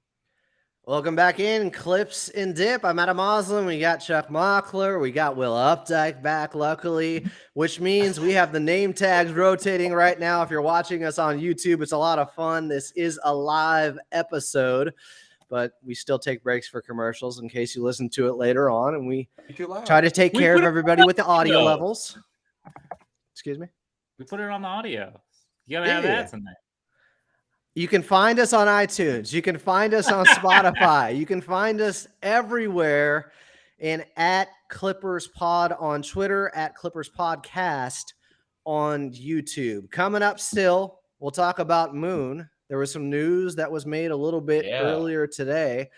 Welcome back in Clips and Dip. I'm Adam Moslem. We got Chuck Mockler. We got Will Updike back, luckily, which means we have the name tags rotating right now. If you're watching us on YouTube, it's a lot of fun. This is a live episode, but we still take breaks for commercials in case you listen to it later on, and we try to take care of everybody with the audio levels. Excuse me? We put it on the audio. You got to have ads in there. You can find us on iTunes. You can find us on Spotify. You can find us everywhere, and at Clippers Pod on Twitter, at Clippers Podcast on YouTube. Coming up still, we'll talk about Moon. There was some news that was made a little bit earlier today.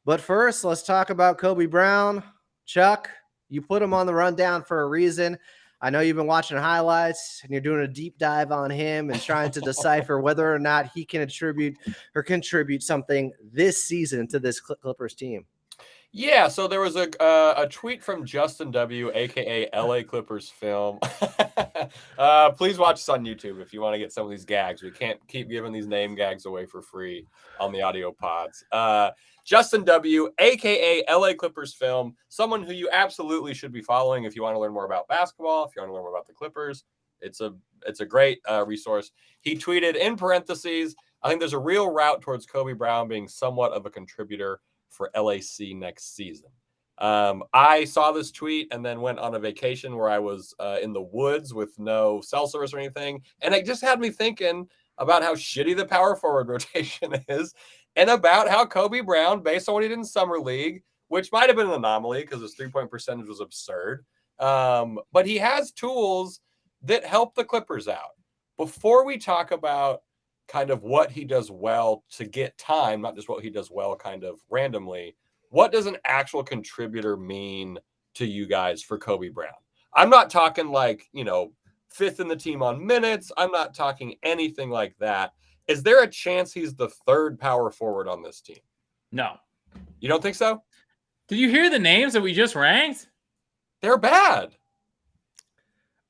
But first, let's talk about Kobe Brown. Chuck, you put him on the rundown for a reason. I know you've been watching highlights and you're doing a deep dive on him and trying to decipher whether or not he can contribute something this season to this Clippers team. Yeah, so there was a tweet from Justin W., a.k.a. LA Clippers Film. Please watch us on YouTube if you want to get some of these gags. We can't keep giving these name gags away for free on the audio pods. Justin W., a.k.a. LA Clippers Film, someone who you absolutely should be following if you want to learn more about basketball, if you want to learn more about the Clippers. It's a great resource. He tweeted, in parentheses, I think there's a real route towards Kobe Brown being somewhat of a contributor for LAC next season. I saw this tweet and then went on a vacation where I was in the woods with no cell service or anything. And it just had me thinking about how shitty the power forward rotation is and about how Kobe Brown, based on what he did in Summer League, which might have been an anomaly because his 3-point percentage was absurd. But he has tools that help the Clippers out. Before we talk about kind of what he does well to get time, not just what he does well kind of randomly, what does an actual contributor mean to you guys for Kobe Brown? I'm not talking like, fifth in the team on minutes. I'm not talking anything like that. Is there a chance he's the third power forward on this team? No. You don't think so? Did you hear the names that we just ranked? They're bad.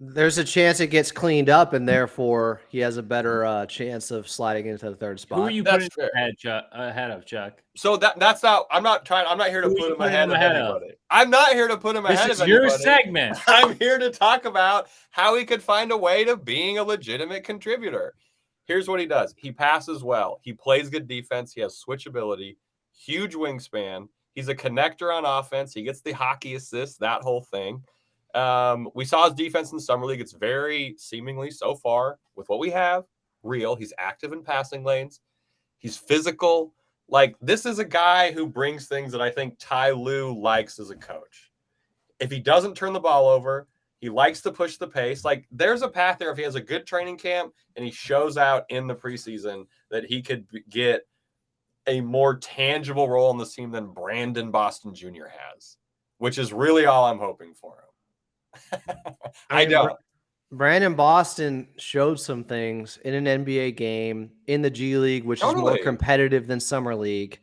There's a chance it gets cleaned up, and therefore he has a better chance of sliding into the third spot. Who are you That's putting fair. ahead of, Chuck? So that's not. I'm not here to Who are put you him putting ahead him of ahead of? anybody. I'm not here to put him This ahead is of your anybody. segment. I'm here to talk about how he could find a way to being a legitimate contributor. Here's what he does. He passes well. He plays good defense. He has switchability, huge wingspan. He's a connector on offense. He gets the hockey assists, that whole thing. We saw his defense in the summer league. It's very seemingly so far with what we have real. He's active in passing lanes. He's physical. Like, this is a guy who brings things that I think Ty Lue likes as a coach. If he doesn't turn the ball over, he likes to push the pace. Like, there's a path there if he has a good training camp and he shows out in the preseason that he could get a more tangible role on this team than Brandon Boston Jr. has, which is really all I'm hoping for him. I don't. Brandon Boston showed some things in an NBA game in the G League, which is more competitive than Summer League,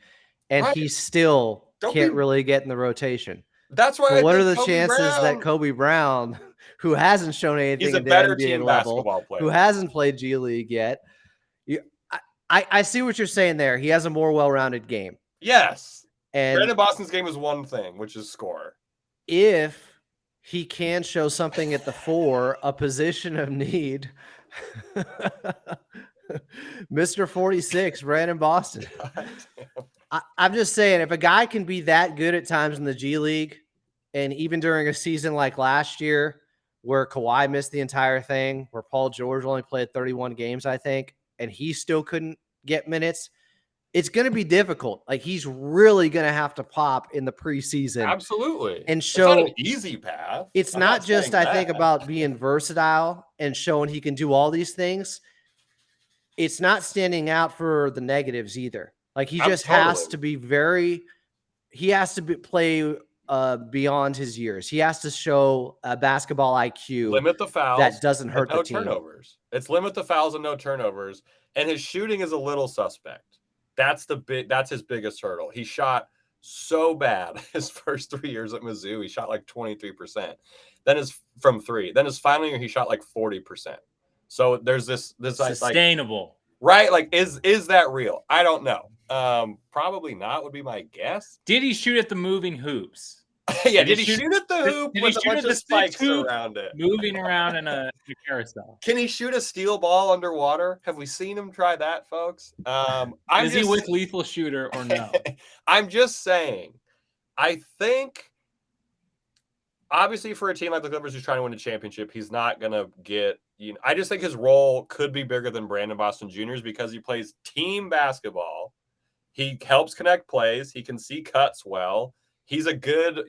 and he still can't really get in the rotation. That's why. But what are the chances that Kobe Brown, who hasn't shown anything at the NBA level, who hasn't played G League yet, I see what you're saying there. He has a more well-rounded game. Yes, and Brandon Boston's game is one thing, which is score. If he can show something at the 4, a position of need. Mr. 46, Brandon Boston. I'm just saying, if a guy can be that good at times in the G League, and even during a season like last year, where Kawhi missed the entire thing, where Paul George only played 31 games, I think, and he still couldn't get minutes, it's going to be difficult. Like, he's really going to have to pop in the preseason. Absolutely. And show it's not an easy path. It's not just, I think, about being versatile and showing he can do all these things. It's not standing out for the negatives either. Like, he just has to be play beyond his years. He has to show a basketball IQ. Limit the fouls. That doesn't hurt the team. No turnovers. It's limit the fouls and no turnovers. And his shooting is a little suspect. That's his biggest hurdle. He shot so bad his first 3 years at Mizzou. He shot like 23%. Then from 3. Then his final year, he shot like 40%. So there's this sustainable, right? Like, is that real? I don't know. Probably not would be my guess. Did he shoot at the moving hoops? Yeah, did he shoot at the hoop with a bunch of spikes around it? Moving around in a carousel. Can he shoot a steel ball underwater? Have we seen him try that, folks? Is he with Lethal Shooter or no? I'm just saying, I think, obviously, for a team like the Clippers who's trying to win a championship, he's not going to get, I just think his role could be bigger than Brandon Boston Jr.'s because he plays team basketball. He helps connect plays. He can see cuts well. He's a good,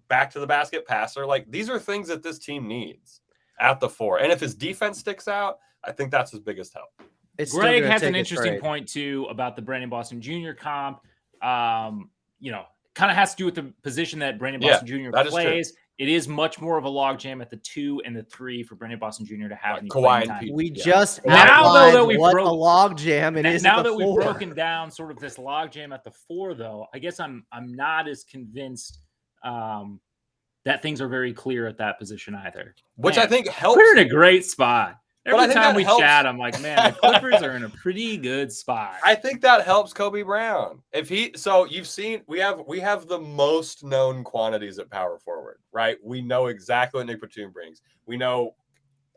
back to the basket passer. Like, these are things that this team needs at the 4. And if his defense sticks out, I think that's his biggest help. Greg has an interesting point too about the Brandon Boston Jr. comp. Kind of has to do with the position that Brandon Boston Jr. plays. It is much more of a logjam at the 2 and the 3 for Brandon Boston Jr. to have any playing time. We just outlined what a logjam it is. Now that we've broken down sort of this logjam at the 4, though, I guess I'm not as convinced that things are very clear at that position either. Which I think helps. We're in a great spot. Every time we helps. chat, I'm like, man, the Clippers are in a pretty good spot. I think that helps Kobe Brown. So you've seen we have the most known quantities at power forward, right? We know exactly what Nick Batum brings. We know,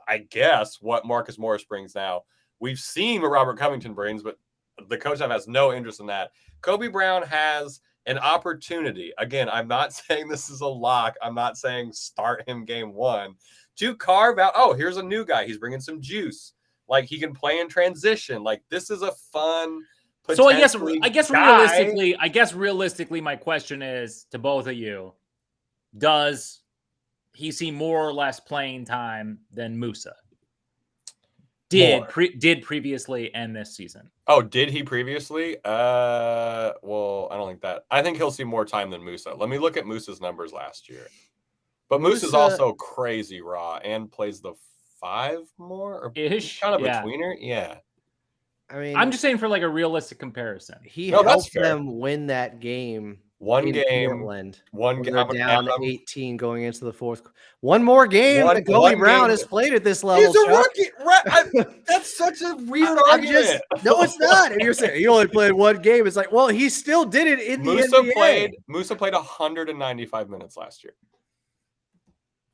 I guess, what Marcus Morris brings now. We've seen what Robert Covington brings, but the coach staff has no interest in that. Kobe Brown has an opportunity. Again, I'm not saying this is a lock. I'm not saying start him game 1. To carve out, here's a new guy. He's bringing some juice. Like, he can play in transition. Like, this is a fun. So I guess realistically, my question is to both of you: does he see more or less playing time than Musa did previously and this season? Oh, did he previously? Well, I don't think that. I think he'll see more time than Musa. Let me look at Musa's numbers last year. But Moose is also crazy raw and plays the 5 more or ish, kind of betweener. Yeah. I mean, I'm just saying for like a realistic comparison. He helped them win that game One in game. Portland. One game. They're down 18 going into the fourth. One more game that Kobe Brown has played at this level. He's a rookie. That's such a weird argument. No, it's not. If you're saying he only played one game, it's like, well, he still did it in the NBA. Musa played 195 minutes last year.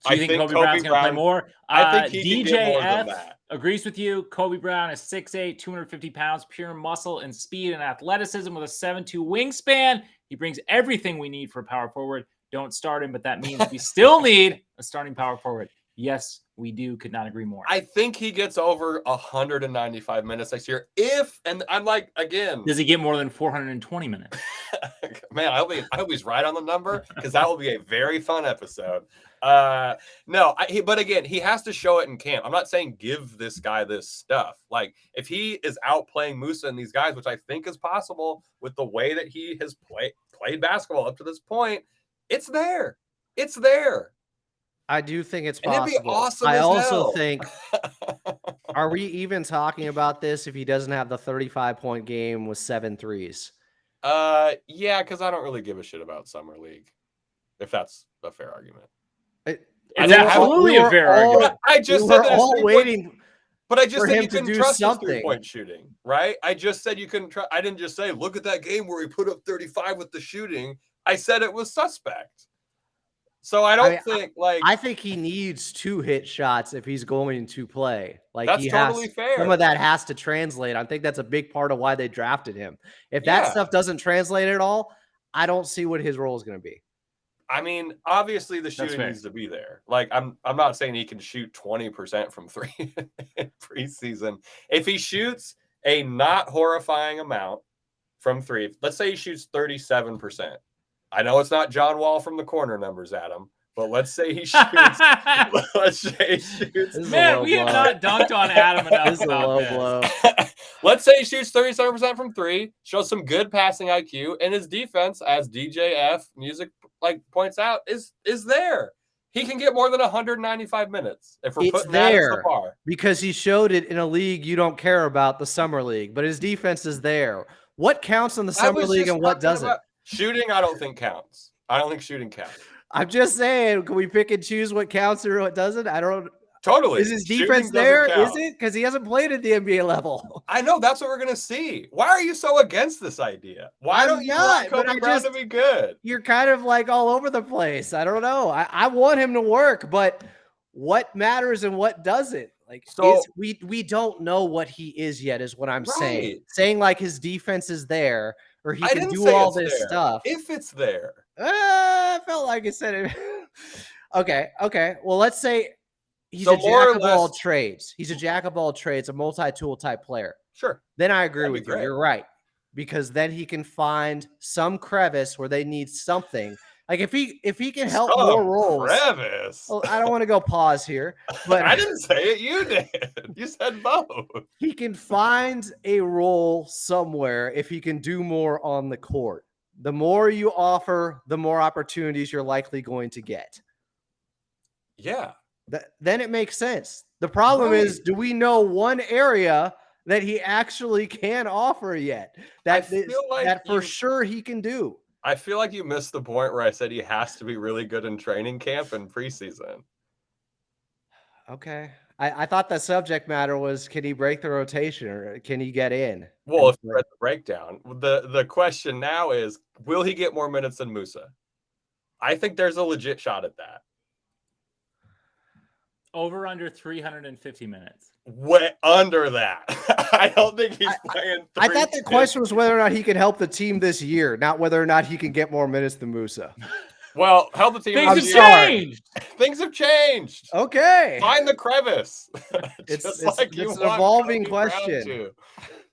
So you think Kobe Brown's going to play more? I think he can get more than DJF that. agrees with you. Kobe Brown is 6'8", 250 pounds, pure muscle and speed and athleticism with a 7'2" wingspan. He brings everything we need for a power forward. Don't start him, but that means we still need a starting power forward. Yes, we do. Could not agree more. I think he gets over 195 minutes next year. And I'm like, again. Does he get more than 420 minutes? Man, I hope he's right on the number, because that will be a very fun episode. But again, he has to show it in camp. I'm not saying give this guy this stuff. Like, if he is outplaying Musa and these guys, which I think is possible with the way that he has played basketball up to this point, it's there. It's there. I do think it's possible. And it'd be awesome. I also think, are we even talking about this if he doesn't have the 35-point game with 7 threes? Yeah, because I don't really give a shit about Summer League, if that's a fair argument. It's absolutely a fair argument. I just said that all waiting. But I just said you couldn't couldn't trust his something. 3-point shooting, right? I just said you couldn't trust. I didn't just say, look at that game where he put up 35 with the shooting. I said it was suspect. So I think he needs 2 hit shots if he's going to play. Like, that's totally fair. Some of that has to translate. I think that's a big part of why they drafted him. If that stuff doesn't translate at all, I don't see what his role is going to be. I mean, obviously the shooting needs to be there. Like, I'm not saying he can shoot 20% from 3 in preseason. If he shoots a not horrifying amount from 3, let's say he shoots 37%. I know it's not John Wall from the corner numbers, Adam, but let's say he shoots. Man, we have not dunked on Adam enough. This is a low blow. Let's say he shoots 37% from 3, shows some good passing IQ, and his defense, as DJF Music points out, is there. He can get more than 195 minutes if we're putting that as the bar. Because he showed it in a league you don't care about, the Summer League, but his defense is there. What counts in the Summer League and what doesn't? Shooting, I don't think counts. I don't think shooting counts. I'm just saying, can we pick and choose what counts or what doesn't? I don't. Totally. Is his defense there? Is it? Because he hasn't played at the NBA level. I know. That's what we're going to see. Why are you so against this idea? Why don't you want Kobe Brown to be good? You're kind of like all over the place. I don't know. I want him to work, but what matters and what doesn't? Like, we don't know what he is yet, is what I'm saying. Saying like his defense is there, or he can do all this stuff. If it's there. I felt like it said it. Okay. Well, let's say he's a jack of all trades. He's a jack of all trades, a multi-tool type player. Sure. Then I agree with you. You're right. Because then he can find some crevice where they need something. Like, if he can help more roles. Crevice. Well, I don't want to go pause here, but I didn't say it. You did. You said both. He can find a role somewhere if he can do more on the court. The more you offer, the more opportunities you're likely going to get. Yeah. Then it makes sense. The problem is, do we know one area that he actually can offer yet? That for sure he can do. I feel like you missed the point where I said he has to be really good in training camp and preseason. Okay. I thought the subject matter was, can he break the rotation or can he get in? Well, if we're at the breakdown, the question now is, will he get more minutes than Musa? I think there's a legit shot at that. Over under 350 minutes. Way under that. I don't think he's playing. I thought the question was whether or not he can help the team this year, not whether or not he can get more minutes than Musa. Well, help the team. Things have changed. Things have changed. Okay. Find the crevice. It's an evolving question.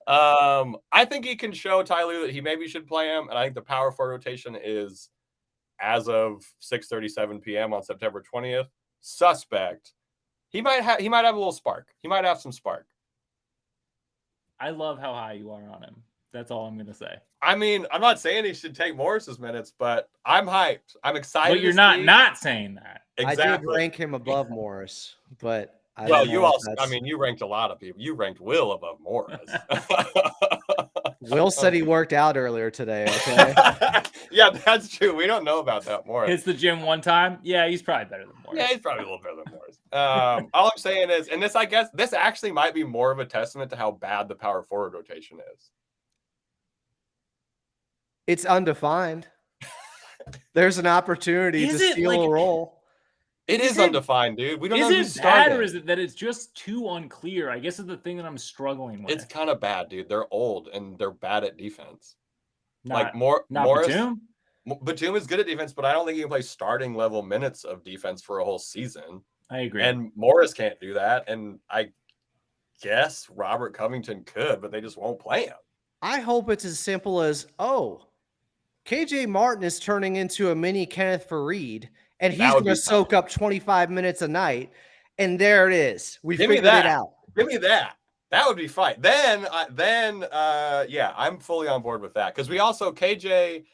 I think he can show Ty Lue that he maybe should play him, and I think the power forward rotation is, as of 6:37 p.m. on September 20th, suspect. He might have a little spark. He might have some spark. I love how high you are on him. That's all I'm going to say. I mean, I'm not saying he should take Morris's minutes, but I'm hyped. I'm excited. But you're not saying that. Exactly. I did rank him above Morris, but you also, I mean, you ranked a lot of people. You ranked Will above Morris. Will said he worked out earlier today. Okay. Yeah, that's true. We don't know about that, Morris. Hits the gym one time. Yeah, he's probably better than Morris. Yeah, he's probably a little better than Morris. All I'm saying is, and this, I guess, this actually might be more of a testament to how bad the power forward rotation is. It's undefined. There's an opportunity to steal a role. It is undefined, dude. We don't know who's Is it bad starting. or is it that it's just too unclear? I guess is the thing that I'm struggling with. It's kind of bad, dude. They're old and they're bad at defense. Not Morris. Batum? Batum is good at defense, but I don't think he can play starting level minutes of defense for a whole season. I agree. And Morris can't do that. And I guess Robert Covington could, but they just won't play him. I hope it's as simple as, KJ Martin is turning into a mini Kenneth Faried, and he's going to soak up 25 minutes a night. And there it is. We figured it out. Give me that. That would be fine. Then, yeah, I'm fully on board with that. Because we also, KJ's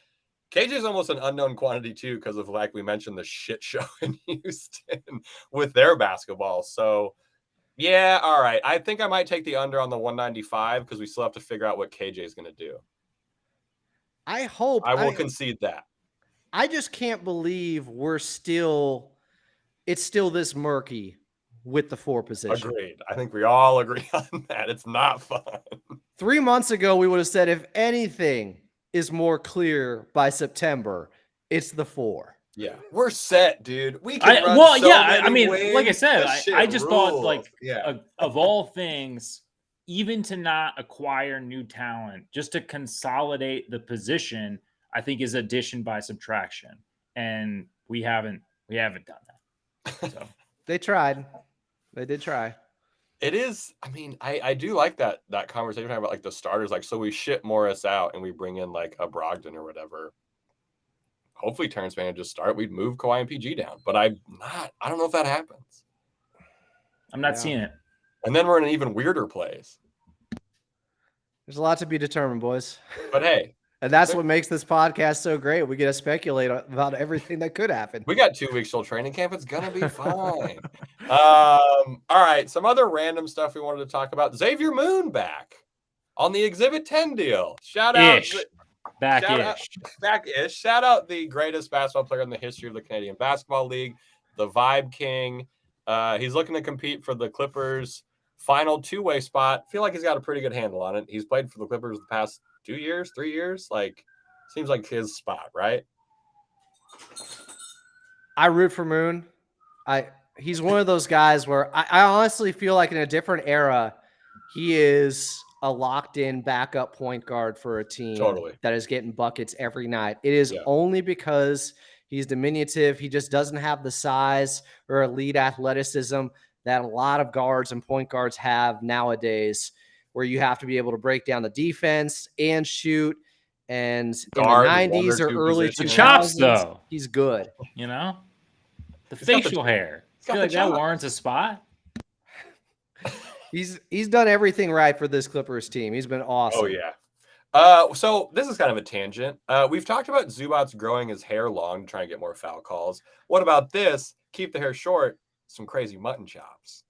almost an unknown quantity too, because of, like we mentioned, the shit show in Houston with their basketball. So, yeah, all right. I think I might take the under on the 195 because we still have to figure out what KJ is going to do. I hope. I will concede that. I just can't believe it's still this murky with the 4 position. Agreed. I think we all agree on that. It's not fun. 3 months ago, we would have said if anything is more clear by September, it's the 4. Yeah, we're set, dude. We can run I mean, ways. like I said, I just thought, like, yeah. Of all things, even to not acquire new talent, just to consolidate the position, I think is addition by subtraction, and we haven't done that. So They tried. They did try. It is. I mean, I do like that conversation about like the starters. Like, so we ship Morris out and we bring in like a Brogdon or whatever. Hopefully, Terrence Mann just start. We'd move Kawhi and PG down, but I don't know if that happens. I'm not seeing it. And then we're in an even weirder place. There's a lot to be determined, boys. But hey. And that's what makes this podcast so great. We get to speculate about everything that could happen. We got 2 weeks till training camp. It's going to be fine. All right. Some other random stuff we wanted to talk about. Xavier Moon back on the Exhibit 10 deal. Shout out. Back-ish. Shout out the greatest basketball player in the history of the Canadian Basketball League, the Vibe King. He's looking to compete for the Clippers' final 2-way spot. Feel like he's got a pretty good handle on it. He's played for the Clippers the past 2 years, 3 years. Like, seems like his spot, right? I root for Moon. He's one of those guys where I honestly feel like in a different era, he is a locked-in backup point guard for a team that is getting buckets every night. It is only because he's diminutive. He just doesn't have the size or elite athleticism that a lot of guards and point guards have nowadays, where you have to be able to break down the defense and shoot. And guard, in the 90s or early 2000s, the chops, though, he's good. You know, the facial hair. I feel like that warrants a spot. He's done everything right for this Clippers team. He's been awesome. Oh yeah. So this is kind of a tangent. We've talked about Zubats growing his hair long to try and get more foul calls. What about this? Keep the hair short. Some crazy mutton chops.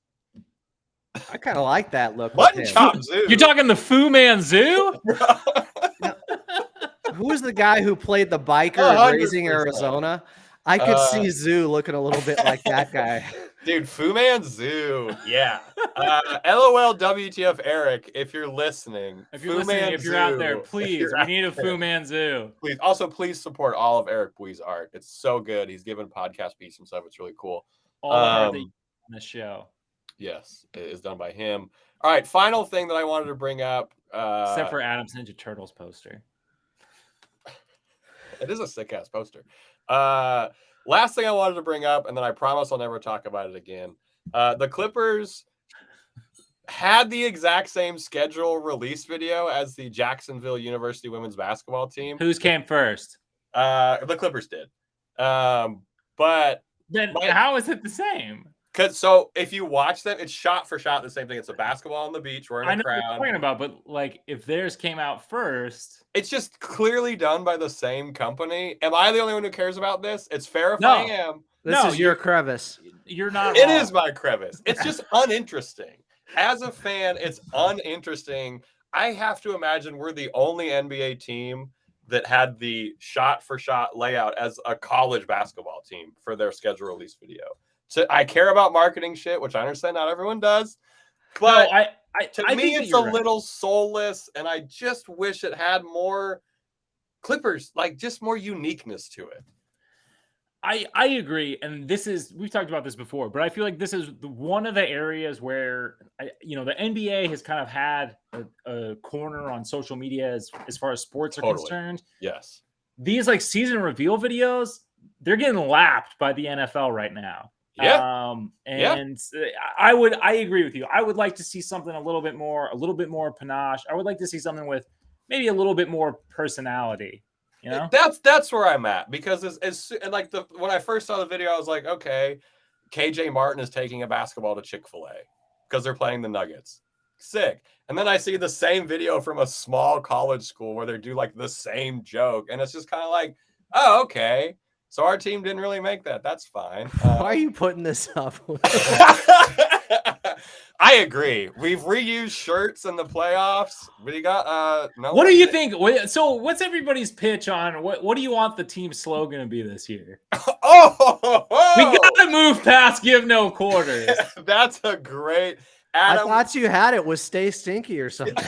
I kind of like that look. Mutton chop zoo. You're talking the Fu Man Zoo? Who was the guy who played the biker in Raising Arizona? I could see Zoo looking a little bit like that guy. Dude, Fu Man Zoo. Yeah. LOL WTF Eric, if you're listening. If you're out there, please. We need a Fu Man Zoo. Please. Also, please support all of Eric Bui's art. It's so good. He's given podcast piece and stuff. It's really cool. All of the the show. Yes, it is done by him. All right, final thing that I wanted to bring up. Except for Adam's Ninja Turtles poster. It is a sick-ass poster. Last thing I wanted to bring up, and then I promise I'll never talk about it again. The Clippers had the exact same schedule release video as the Jacksonville University women's basketball team. Whose came first? The Clippers did. But then how is it the same? So if you watch them, it's shot for shot the same thing. It's a basketball on the beach. We're in a crowd. I know what you're talking about, but like if theirs came out first, it's just clearly done by the same company. Am I the only one who cares about this? It's fair if I am. This is your crevice. You're not. It is my crevice. It's just uninteresting. As a fan, it's uninteresting. I have to imagine we're the only NBA team that had the shot-for-shot layout as a college basketball team for their schedule release video. So I care about marketing shit, which I understand not everyone does. But to me, it's a little soulless, and I just wish it had more Clippers, like just more uniqueness to it. I agree, and we've talked about this before, but I feel like this is one of the areas where the NBA has kind of had a corner on social media as far as sports are concerned. Yes, these like season reveal videos, they're getting lapped by the NFL right now. Yeah, I agree with you. I would like to see something a little bit more panache. I would like to see something with maybe a little bit more personality. You know? That's where I'm at, because when I first saw the video, I was like, okay, KJ Martin is taking a basketball to Chick-fil-A because they're playing the Nuggets. Sick. And then I see the same video from a small college school where they do like the same joke, and it's just kind of like, oh, okay. So our team didn't really make that. That's fine. Why are you putting this up? I agree. We've reused shirts in the playoffs. We got What do you think? So what's everybody's pitch on what do you want the team slogan to be this year? We gotta move past give no quarters. That's a great Adam, I thought you had it with stay stinky or something.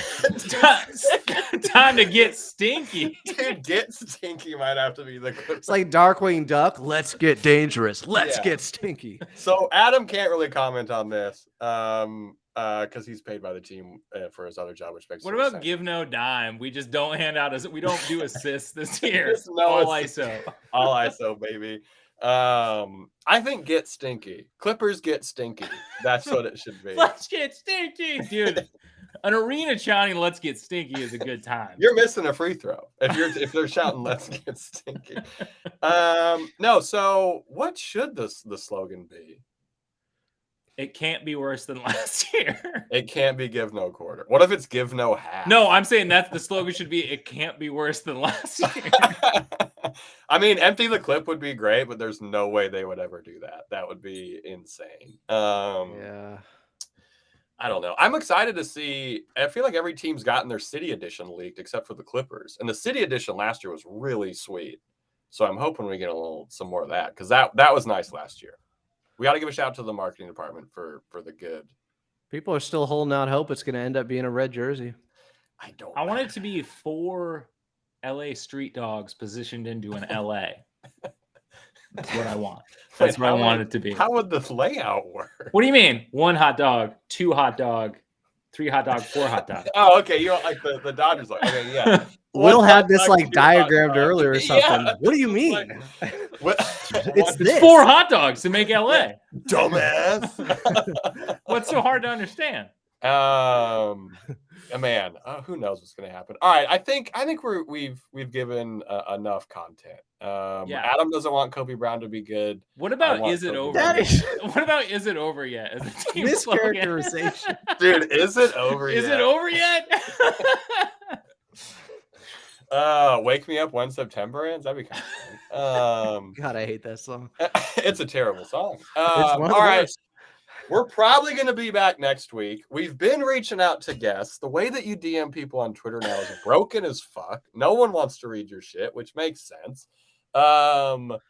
Time to get stinky. Dude, get stinky might have to be the good. It's like Darkwing Duck. Let's get dangerous. Let's get stinky. So Adam can't really comment on this because he's paid by the team for his other job. What about give no dime? We just don't hand out we don't do assists this year. All ISO. All ISO, baby. I think get stinky. Clippers get stinky. That's what it should be. Let's get stinky, dude. An arena shouting "Let's get stinky" is a good time. You're missing a free throw if they're shouting "Let's get stinky." No. So what should the slogan be? It can't be worse than last year. It can't be give no quarter. What if it's give no half? No, I'm saying that's the slogan should be. It can't be worse than last year. I mean, empty the clip would be great, but there's no way they would ever do that. That would be insane. Yeah. I don't know. I'm excited to see. I feel like every team's gotten their city edition leaked except for the Clippers. And the city edition last year was really sweet. So I'm hoping we get some more of that, because that was nice last year. We got to give a shout out to the marketing department for the good. People are still holding out hope it's going to end up being a red jersey. I want it to be 4 LA street dogs positioned into an LA. That's what I want. That's what I want it to be. How would the layout work? What do you mean? 1 hot dog, 2 hot dog, 3 hot dog, 4 hot dog. Oh, okay. You don't like the Dodgers. Okay, yeah. Will had this like diagrammed earlier or something. Yeah. What do you mean? It's 4 hot dogs to make LA. Yeah. Dumbass. What's so hard to understand? Man, who knows what's going to happen? All right, I think we've given enough content. Adam doesn't want Kobe Brown to be good. What about is it over? What about is it over yet? This characterization, dude. Is it over yet? Is it over yet? Wake Me Up When September Ends. That'd be kind of fun. God, I hate that song. It's a terrible song. All right. We're probably going to be back next week. We've been reaching out to guests. The way that you DM people on Twitter now is broken as fuck. No one wants to read your shit, which makes sense. Will,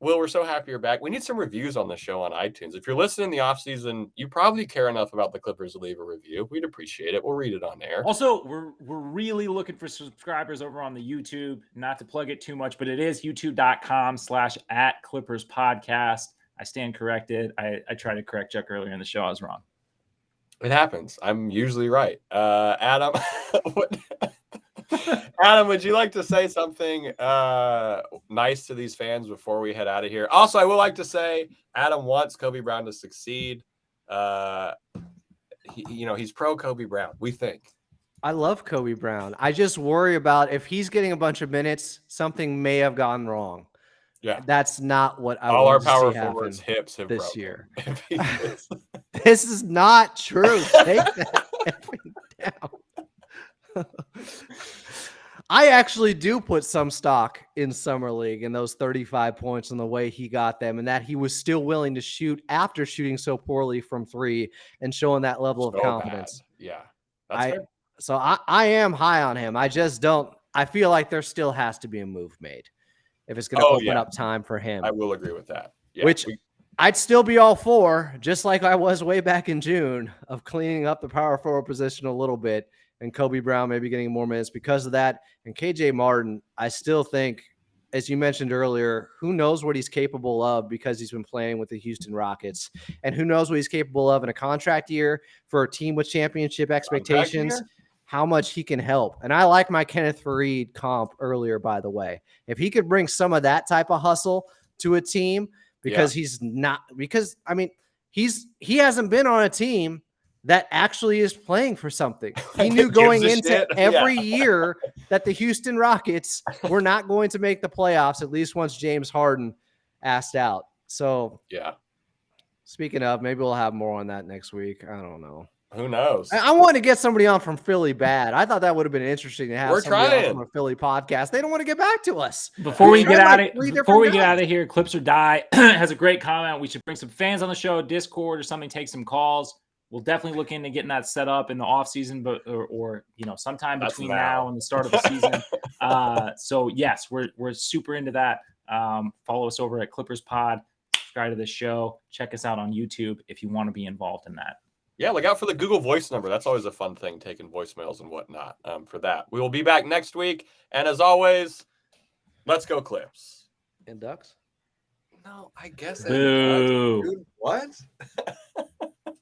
we're so happy you're back. We need some reviews on the show on iTunes. If you're listening in the off season, you probably care enough about the Clippers to leave a review. We'd appreciate it. We'll read it on air. Also, we're really looking for subscribers over on the YouTube. Not to plug it too much, but it is youtube.com/@ClippersPodcast. I stand corrected. I tried to correct Chuck earlier in the show. I was wrong. It happens. I'm usually right. Adam, Adam, would you like to say something nice to these fans before we head out of here? Also, I would like to say Adam wants Kobe Brown to succeed. He's pro Kobe Brown, we think. I love Kobe Brown. I just worry about if he's getting a bunch of minutes, something may have gone wrong. Yeah, that's not what I all want our power to see forwards' hips have this broken. Year. This is not true. Take that down. I actually do put some stock in Summer League and those 35 points and the way he got them, and that he was still willing to shoot after shooting so poorly from 3 and showing that level of confidence. Bad. Yeah, that's fair. So I am high on him. I just don't. I feel like there still has to be a move made if it's going to open up time for him. I will agree with that. Yeah, which I'd still be all for, just like I was way back in June, of cleaning up the power forward position a little bit and Kobe Brown maybe getting more minutes because of that. And KJ Martin, I still think, as you mentioned earlier, who knows what he's capable of because he's been playing with the Houston Rockets, and who knows what he's capable of in a contract year for a team with championship expectations, how much he can help. And I like my Kenneth Faried comp earlier, by the way. If he could bring some of that type of hustle to a team, because he's not, because I mean, he hasn't been on a team that actually is playing for something. He knew going into every year that the Houston Rockets were not going to make the playoffs, at least once James Harden asked out. So speaking of, maybe we'll have more on that next week. I don't know. Who knows? I wanted to get somebody on from Philly bad. I thought that would have been interesting to have somebody on from a Philly podcast. They don't want to get back to us. Before we get out of here, Clips or Die has a great comment. We should bring some fans on the show, Discord or something, take some calls. We'll definitely look into getting that set up in the off season, but or sometime between now and the start of the season. So yes, we're super into that. Follow us over at Clippers Pod. Subscribe to this show. Check us out on YouTube if you want to be involved in that. Yeah, look out for the Google Voice number. That's always a fun thing, taking voicemails and whatnot for that. We will be back next week. And as always, let's go Clips. And Ducks? No, I guess. Boo. Dude, what?